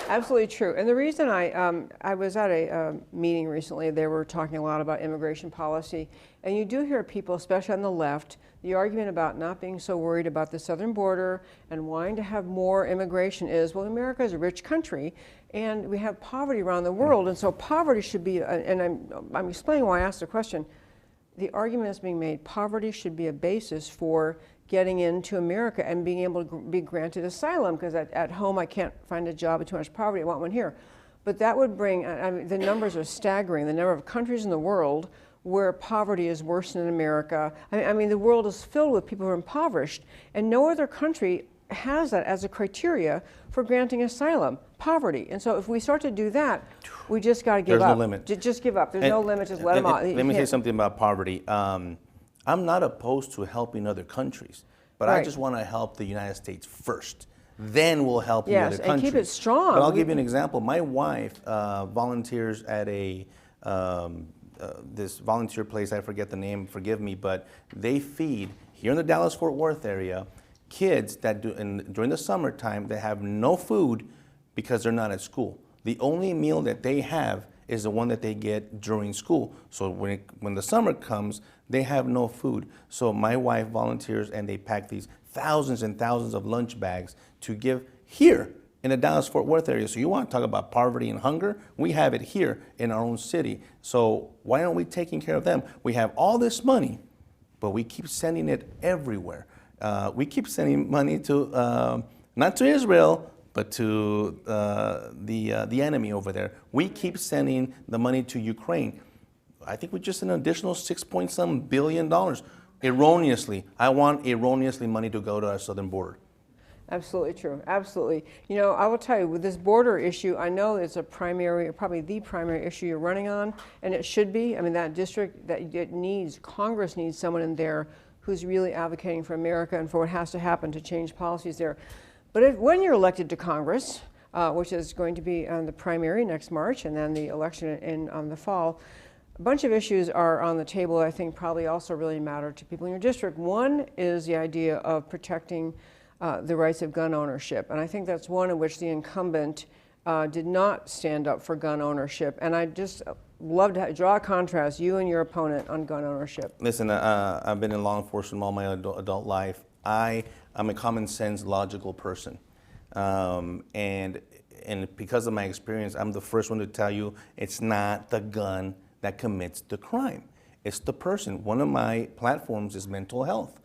Absolutely true. And the reason I was at a meeting recently, they were talking a lot about immigration policy, and you do hear people, especially on the left, the argument about not being so worried about the southern border and wanting to have more immigration is, well, America is a rich country, and we have poverty around the world, and so poverty should be, and I'm explaining why I asked the question. The argument is being made, poverty should be a basis for getting into America and being able to be granted asylum, because at home I can't find a job with too much poverty, I want one here. But that would bring, I mean, the numbers are staggering, the number of countries in the world where poverty is worse than America. I mean, the world is filled with people who are impoverished, and no other country has that as a criteria for granting asylum, poverty. And so if we start to do that, we just got to give up. There's no limit. Just give up. There's no limit, just let them out. Let me say something about poverty. I'm not opposed to helping other countries, but I just want to help the United States first. Then we'll help the other countries. Yes, and keep it strong. But I'll give you an example. My wife volunteers at this volunteer place, I forget the name, forgive me, but they feed, here in the Dallas-Fort Worth area, kids that during the summertime, they have no food because they're not at school. The only meal that they have is the one that they get during school. So when the summer comes, they have no food. So my wife volunteers, and they pack these thousands and thousands of lunch bags to give here in the Dallas-Fort Worth area. So you want to talk about poverty and hunger? We have it here in our own city. So why aren't we taking care of them? We have all this money, but we keep sending it everywhere. We keep sending money to, not to Israel, but to the enemy over there. We keep sending the money to Ukraine. I think we just sent an additional $6 billion erroneously. I want erroneously money to go to our southern border. Absolutely true. Absolutely. You know, I will tell you, with this border issue, I know it's a primary, probably the primary issue you're running on, and it should be. I mean, that district, Congress needs someone in there who's really advocating for America and for what has to happen to change policies there. But when you're elected to Congress, which is going to be on the primary next March, and then the election in the fall, a bunch of issues are on the table that I think probably also really matter to people in your district. One is the idea of protecting the rights of gun ownership. And I think that's one in which the incumbent did not stand up for gun ownership. And I just love to draw a contrast, you and your opponent, on gun ownership. Listen, I've been in law enforcement all my adult life. I'm a common sense, logical person. And because of my experience, I'm the first one to tell you it's not the gun that commits the crime. It's the person. One of my platforms is mental health.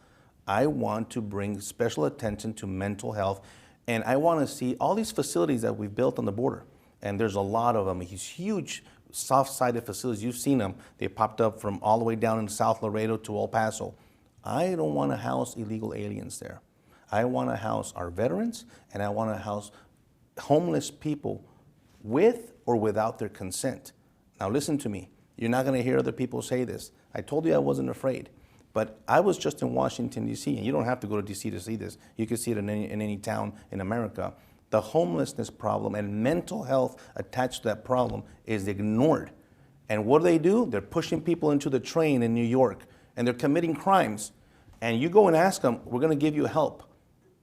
I want to bring special attention to mental health, and I want to see all these facilities that we've built on the border, and there's a lot of them, these huge soft-sided facilities. You've seen them. They popped up from all the way down in South Laredo to El Paso. I don't want to house illegal aliens there. I want to house our veterans, and I want to house homeless people with or without their consent. Now listen to me. You're not going to hear other people say this. I told you I wasn't afraid. But I was just in Washington, D.C., and you don't have to go to D.C. to see this. You can see it in any town in America. The homelessness problem and mental health attached to that problem is ignored. And what do? They're pushing people into the train in New York, and they're committing crimes. And you go and ask them, we're going to give you help.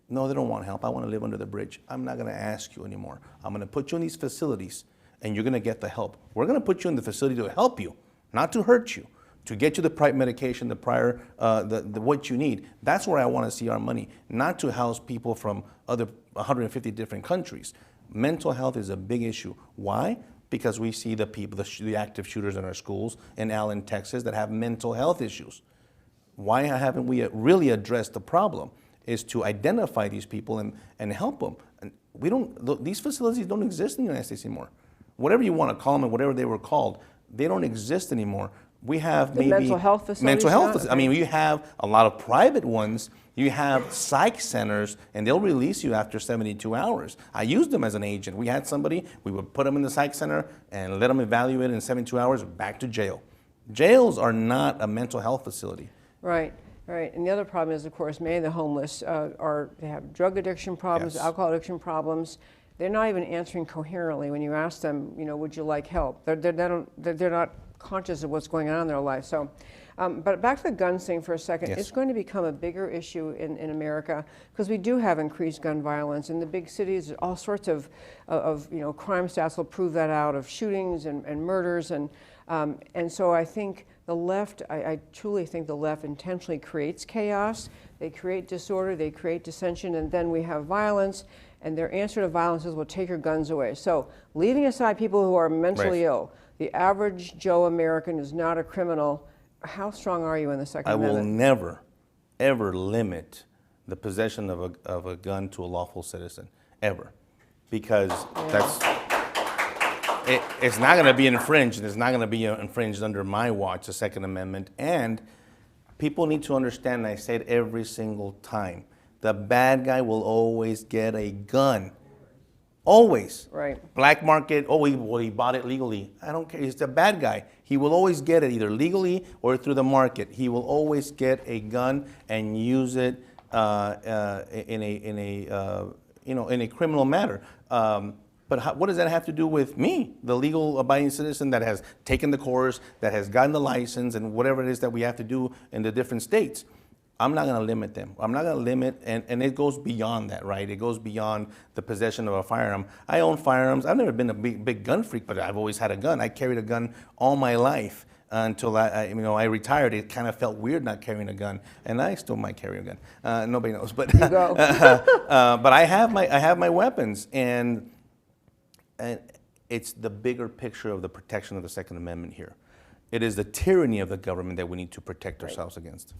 No, they don't want help. I want to live under the bridge. I'm not going to ask you anymore. I'm going to put you in these facilities, and you're going to get the help. We're going to put you in the facility to help you, not to hurt you, to get you the right medication, what you need. That's where I want to see our money, not to house people from other 150 different countries. Mental health is a big issue. Why? Because we see the people, the active shooters in our schools in Allen, Texas, that have mental health issues. Why haven't we really addressed the problem? is to identify these people and help them. And we don't, these facilities don't exist in the United States anymore. Whatever you want to call them and whatever they were called, they don't exist anymore. We have maybe mental health facilities. Mental health. I mean, you have a lot of private ones. You have psych centers, and they'll release you after 72 hours. I used them as an agent. We had somebody, we would put them in the psych center and let them evaluate in 72 hours, back to jail. Jails are not a mental health facility. Right. Right, and the other problem is, of course, many of the homeless they have drug addiction problems, Yes. alcohol addiction problems. They're not even answering coherently when you ask them, would you like help? They're not conscious of what's going on in their life. So, but back to the guns thing for a second. Yes. It's going to become a bigger issue in America because we do have increased gun violence in the big cities. All sorts of crime stats will prove that out, of shootings and murders, and so I think the left, I truly think the left intentionally creates chaos. They create disorder, they create dissension, and then we have violence, and their answer to violence is, well, take your guns away. So leaving aside people who are mentally ill, the average Joe American is not a criminal. How strong are you in the Second Amendment? I will never, ever limit the possession of a gun to a lawful citizen, ever. Because it's not going to be infringed. It's not going to be infringed under my watch, the Second Amendment. And people need to understand, and I say it every single time, the bad guy will always get a gun. Always. Right. Black market, he bought it legally. I don't care. He's the bad guy. He will always get it either legally or through the market. He will always get a gun and use it in a criminal matter. But what does that have to do with me, the legal abiding citizen that has taken the course, that has gotten the license, and whatever it is that we have to do in the different states? I'm not going to limit them. I'm not going to limit, and it goes beyond that, right? It goes beyond the possession of a firearm. I own firearms. I've never been a big gun freak, but I've always had a gun. I carried a gun all my life until I retired. It kind of felt weird not carrying a gun, and I still might carry a gun. Nobody knows, but You go. but I have my weapons, and it's the bigger picture of the protection of the Second Amendment here. It is the tyranny of the government that we need to protect ourselves against.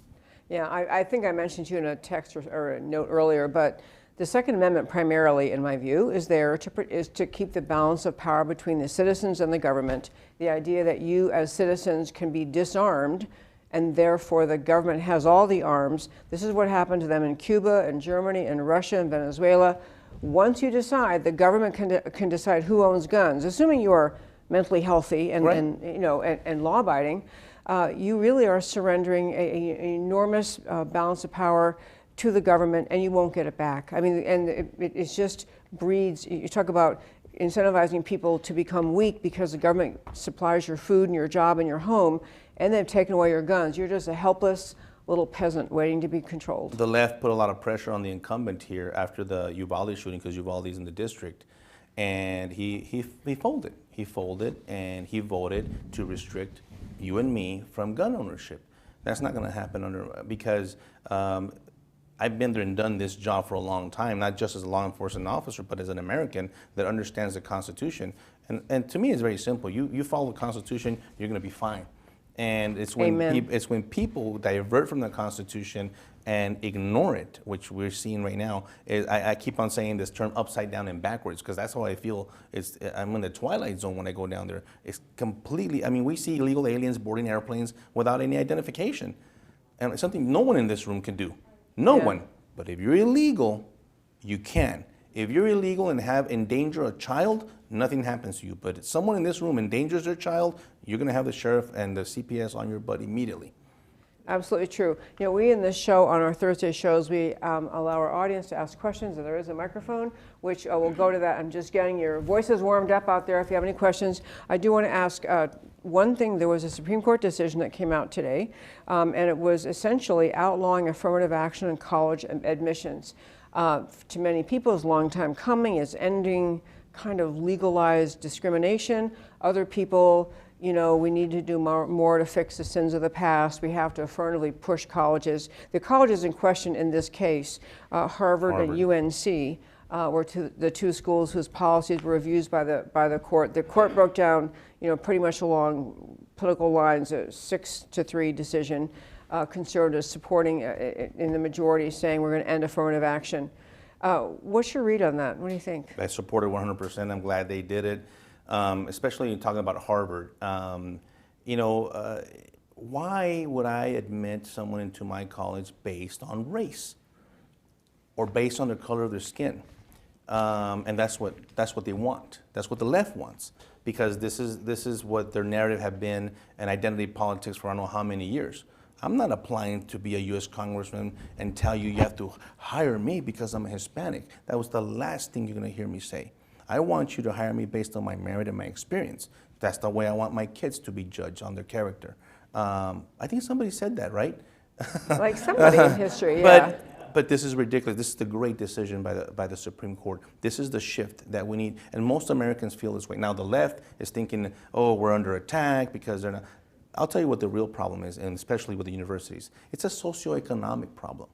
Yeah, I think I mentioned to you in a text or a note earlier, but the Second Amendment primarily, in my view, is there to keep the balance of power between the citizens and the government. The idea that you as citizens can be disarmed and therefore the government has all the arms. This is what happened to them in Cuba and Germany and Russia and Venezuela. Once you decide, the government can decide who owns guns, assuming you are mentally healthy and, Right. and law-abiding. You really are surrendering an enormous balance of power to the government, and you won't get it back. I mean, and it just breeds. You talk about incentivizing people to become weak because the government supplies your food and your job and your home, and they've taken away your guns. You're just a helpless little peasant waiting to be controlled. The left put a lot of pressure on the incumbent here after the Uvalde shooting, because Uvalde's in the district, and he folded. He folded, and he voted to restrict you and me from gun ownership. That's not going to happen because I've been there and done this job for a long time, not just as a law enforcement officer, but as an American that understands the Constitution. And to me, it's very simple. You follow the Constitution, you're going to be fine. And it's when people divert from the Constitution and ignore it, which we're seeing right now. I keep on saying this term upside down and backwards, because that's how I feel. I'm in the twilight zone when I go down there. It's completely, we see illegal aliens boarding airplanes without any identification. And it's something no one in this room can do. No one. But if you're illegal, you can. If you're illegal and endanger a child, nothing happens to you. But if someone in this room endangers their child, you're going to have the sheriff and the CPS on your butt immediately. Absolutely true. We in this show, on our Thursday shows, we allow our audience to ask questions, and there is a microphone, which we'll go to that. I'm just getting your voices warmed up out there if you have any questions. I do want to ask one thing. There was a Supreme Court decision that came out today, and it was essentially outlawing affirmative action in college admissions. To many people, it's a long time coming. It's ending kind of legalized discrimination. Other people, we need to do more to fix the sins of the past. We have to affirmatively push colleges. The colleges in question in this case, Harvard and UNC, were the two schools whose policies were reviewed by the court. The court broke down, pretty much along political lines, a 6-3 decision. conservatives supporting in the majority saying we're going to end affirmative action. What's your read on that? What do you think? I support it 100%. I'm glad they did it, especially talking about Harvard. Why would I admit someone into my college based on race or based on the color of their skin? And that's what they want. That's what the left wants, because this is what their narrative have been, and identity politics for I don't know how many years. I'm not applying to be a U.S. congressman and tell you have to hire me because I'm a Hispanic. That was the last thing you're going to hear me say. I want you to hire me based on my merit and my experience. That's the way I want my kids to be judged on their character. I think somebody said that, right? Like somebody in history, yeah. But this is ridiculous. This is the great decision by the Supreme Court. This is the shift that we need, and most Americans feel this way. Now the left is thinking, oh, we're under attack because they're not. I'll tell you what the real problem is, and especially with the universities. It's a socioeconomic problem.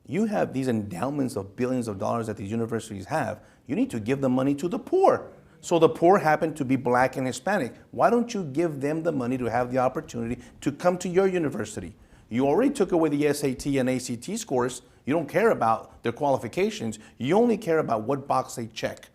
You have these endowments of billions of dollars that these universities have. You need to give the money to the poor. So the poor happen to be black and Hispanic. Why don't you give them the money to have the opportunity to come to your university? You already took away the SAT and ACT scores. You don't care about their qualifications. You only care about what box they check.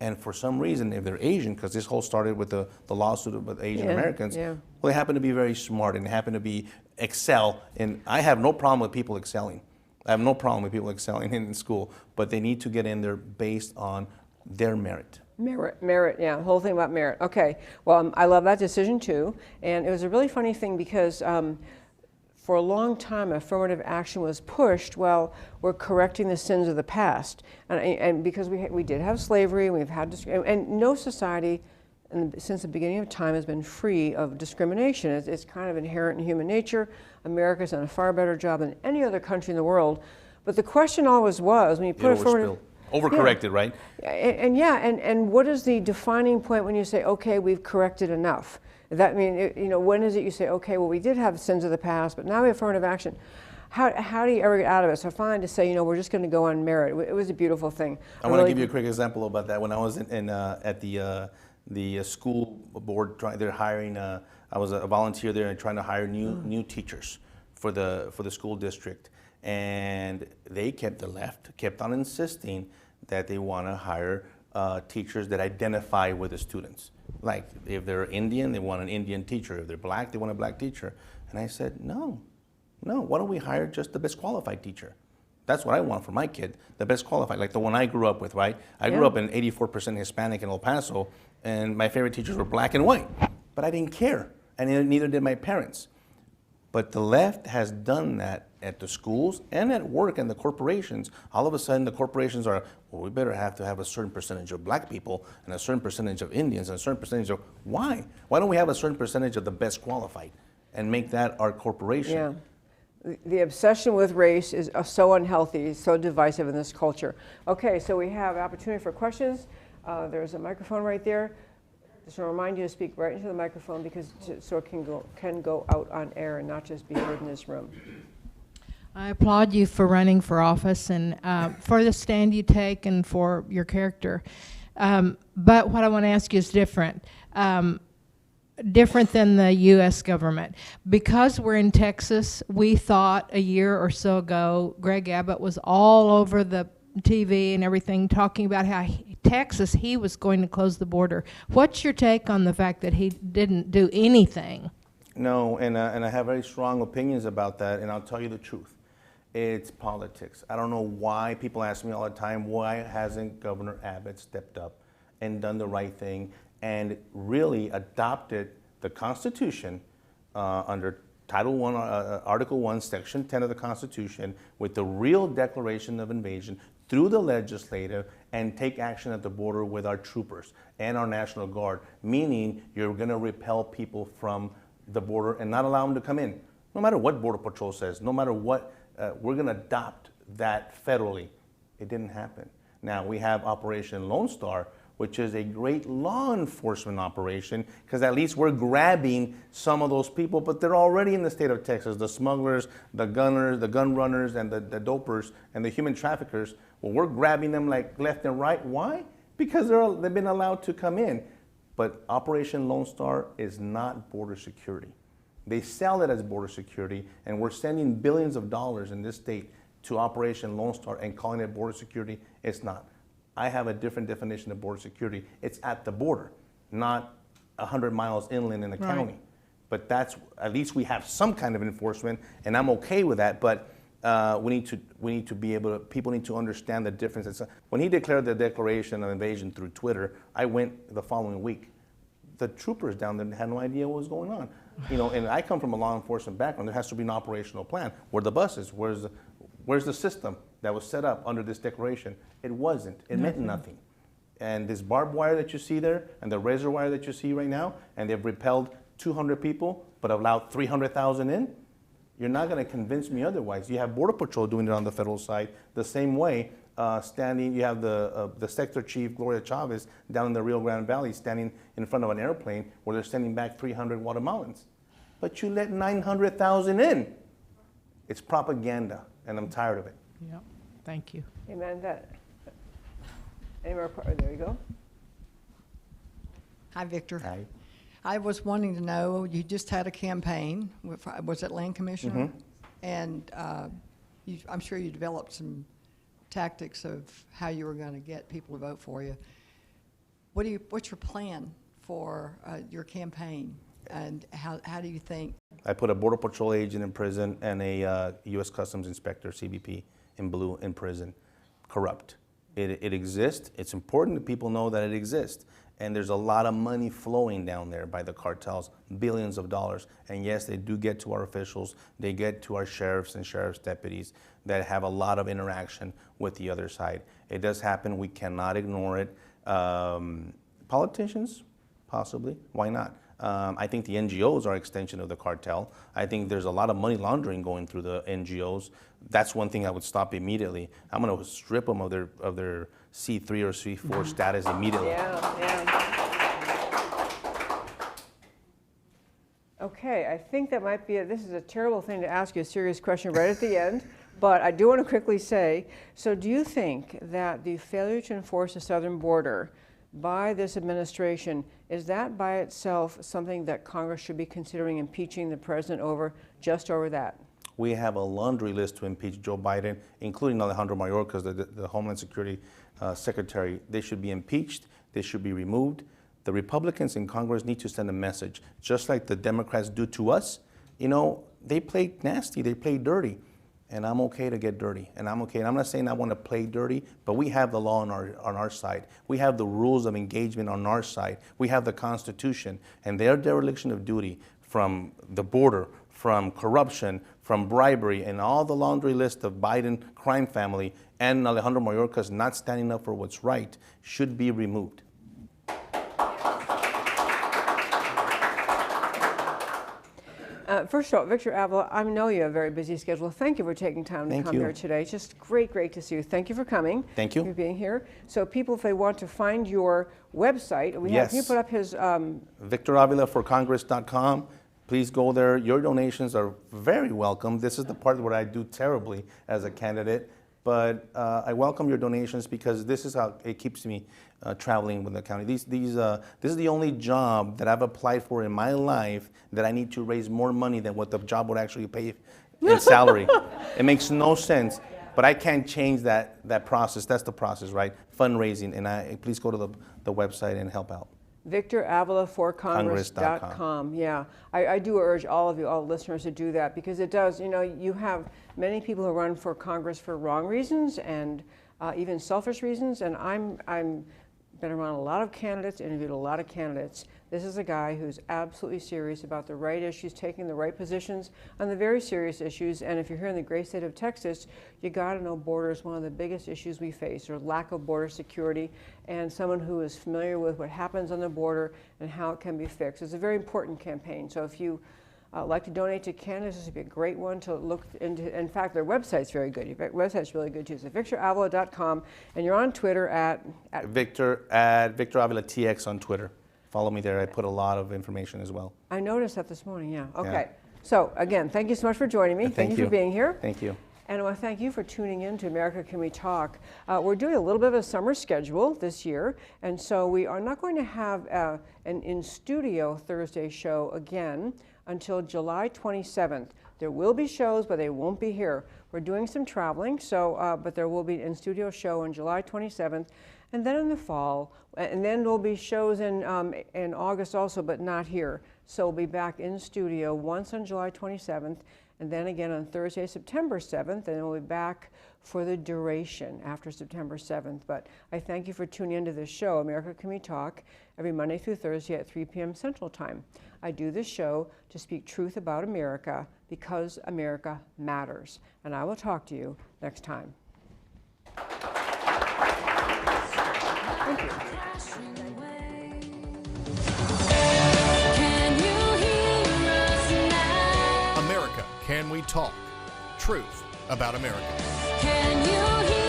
And for some reason, if they're Asian, because this whole started with the lawsuit with Asian Americans, well, they happen to be very smart and they happen to excel. And I have no problem with people excelling. I have no problem with people excelling in school, but they need to get in there based on their merit. Merit, yeah, the whole thing about merit. Okay, well, I love that decision too. And it was a really funny thing because for a long time, affirmative action was pushed. Well, we're correcting the sins of the past, and because we did have slavery, we've had and no society, since the beginning of time, has been free of discrimination. It's kind of inherent in human nature. America's done a far better job than any other country in the world. But the question always was, when you put affirmative, overcorrected, right? And what is the defining point when you say, okay, we've corrected enough? That mean, when is it you say, okay, well, we did have sins of the past, but now we have affirmative action. How do you ever get out of it? So finally to say, we're just going to go on merit. It was a beautiful thing. I want to give you a quick example about that. When I was at the school board, they're hiring. I was a volunteer there and trying to hire new teachers for the school district, and the left kept on insisting that they want to hire teachers that identify with the students. Like if they're Indian, they want an Indian teacher. If they're black, they want a black teacher. And I said, no, why don't we hire just the best qualified teacher? That's what I want for my kid, the best qualified, like the one I grew up with, right? I grew up in 84% Hispanic in El Paso, and my favorite teachers were black and white. But I didn't care, and neither did my parents. But the left has done that at the schools and at work and the corporations. All of a sudden, the corporations are, well, we better have to have a certain percentage of black people and a certain percentage of Indians and a certain percentage of, why? Why don't we have a certain percentage of the best qualified and make that our corporation? Yeah. The obsession with race is so unhealthy, so divisive in this culture. Okay, so we have opportunity for questions. There's a microphone right there. Just want to remind you to speak right into the microphone so it can go out on air and not just be heard in this room. I applaud you for running for office and for the stand you take and for your character. But what I want to ask you is different. Different than the U.S. government. Because we're in Texas, we thought a year or so ago, Greg Abbott was all over the TV and everything talking about how Texas, he was going to close the border. What's your take on the fact that he didn't do anything? No, and I have very strong opinions about that, and I'll tell you the truth. It's politics. I don't know why. People ask me all the time, why hasn't Governor Abbott stepped up and done the right thing and really adopted the Constitution under Title I, Article 1, Section 10 of the Constitution with the real declaration of invasion through the legislative and take action at the border with our troopers and our National Guard, meaning you're going to repel people from the border and not allow them to come in. No matter what Border Patrol says, no matter what, we're going to adopt that federally. It didn't happen. Now we have Operation Lone Star, which is a great law enforcement operation, because at least we're grabbing some of those people, but they're already in the state of Texas, the smugglers, the gunners, the gun runners, and the dopers, and the human traffickers. Well, we're grabbing them like left and right. Why? Because they've been allowed to come in. But Operation Lone Star is not border security. They sell it as border security, and we're sending billions of dollars in this state to Operation Lone Star and calling it border security. It's not. I have a different definition of border security. It's at the border, not 100 miles inland in the county. But that's, at least we have some kind of enforcement, and I'm okay with that. But we need to be able to, people need to understand the difference. When he declared the declaration of invasion through Twitter, I went the following week. The troopers down there had no idea what was going on. You know, and I come from a law enforcement background. There has to be an operational plan. Where are the buses? Where's the system that was set up under this declaration? It wasn't. It meant nothing. And this barbed wire that you see there, and the razor wire that you see right now, and they've repelled 200 people, but allowed 300,000 in, you're not going to convince me otherwise. You have Border Patrol doing it on the federal side the same way. You have the sector chief, Gloria Chavez, down in the Rio Grande Valley, standing in front of an airplane where they're sending back 300 Guatemalans. But you let 900,000 in. It's propaganda, and I'm tired of it. Yep. Thank you. Amen. Any more? There you go. Hi, Victor. Hi. I was wanting to know, you just had a campaign, was it Land Commissioner? Mm-hmm. And I'm sure you developed some tactics of how you were going to get people to vote for you. What's your plan for your campaign, and how do you think? I put a Border Patrol agent in prison and a U.S. Customs Inspector, CBP, in blue in prison. Corrupt. It exists. It's important that people know that it exists. And there's a lot of money flowing down there by the cartels, billions of dollars. And yes, they do get to our officials. They get to our sheriffs and sheriff's deputies that have a lot of interaction with the other side. It does happen. We cannot ignore it. Politicians, possibly. Why not? I think the NGOs are an extension of the cartel. I think there's a lot of money laundering going through the NGOs. That's one thing I would stop immediately. I'm going to strip them of their C3 or C4 status immediately. Yeah. Okay, I think that might be it. This is a terrible thing to ask you a serious question right at the end, but I do want to quickly say, so do you think that the failure to enforce the southern border by this administration, is that by itself something that Congress should be considering impeaching the president over, just over that? We have a laundry list to impeach Joe Biden, including Alejandro Mayorkas, the Homeland Security Secretary. They should be impeached. They should be removed. The Republicans in Congress need to send a message, just like the Democrats do to us. You know, they play nasty. They play dirty. And I'm okay to get dirty, and I'm okay. And I'm not saying I want to play dirty, but we have the law on our side. We have the rules of engagement on our side. We have the Constitution, and their dereliction of duty from the border, from corruption, from bribery, and all the laundry list of Biden crime family and Alejandro Mayorkas not standing up for what's right should be removed. First of all, Victor Avila, I know you have a very busy schedule. Thank you for taking time to come here today. Just great to see you. Thank you for coming. Thank you. For being here. So people, if they want to find your website, can you put up his... VictorAvilaForCongress.com. Please go there. Your donations are very welcome. This is the part where I do terribly as a candidate. But I welcome your donations because this is how it keeps me traveling with the county. This is the only job that I've applied for in my life that I need to raise more money than what the job would actually pay in salary. It makes no sense. But I can't change that process. That's the process, right? Fundraising. And please go to the website and help out. VictorAvilaForCongress.com. Yeah, I do urge all of you, all listeners, to do that because it does. You know, you have many people who run for Congress for wrong reasons and even selfish reasons. And I'm been around a lot of candidates, interviewed a lot of candidates. This is a guy who's absolutely serious about the right issues, taking the right positions on the very serious issues. And if you're here in the great state of Texas, you got to know border is one of the biggest issues we face, or lack of border security, and someone who is familiar with what happens on the border and how it can be fixed. It's a very important campaign. So if you like to donate to candidates, this would be a great one to look into. In fact, their website's very good. Your website's really good too. It's VictorAvila.com, and you're on Twitter at Victor Avila TX on Twitter. Follow me there. I put a lot of information as well. I noticed that this morning, yeah. Okay. So again, thank you so much for joining me. Thank you for being here. Thank you. And I want to thank you for tuning in to America Can We Talk. We're doing a little bit of a summer schedule this year, and so we are not going to have an in-studio Thursday show again until July 27th. There will be shows, but they won't be here. We're doing some traveling, so but there will be an in-studio show on July 27th, and then in the fall, and then there'll be shows in August also, but not here. So we'll be back in studio once on July 27th, and then again on Thursday, September 7th, and we'll be back for the duration after September 7th. But I thank you for tuning into this show, America Can We Talk, every Monday through Thursday at 3 p.m. Central Time. I do this show to speak truth about America because America matters. And I will talk to you next time. Thank you. Can you hear us now? America Can We Talk? Truth about America. Can you hear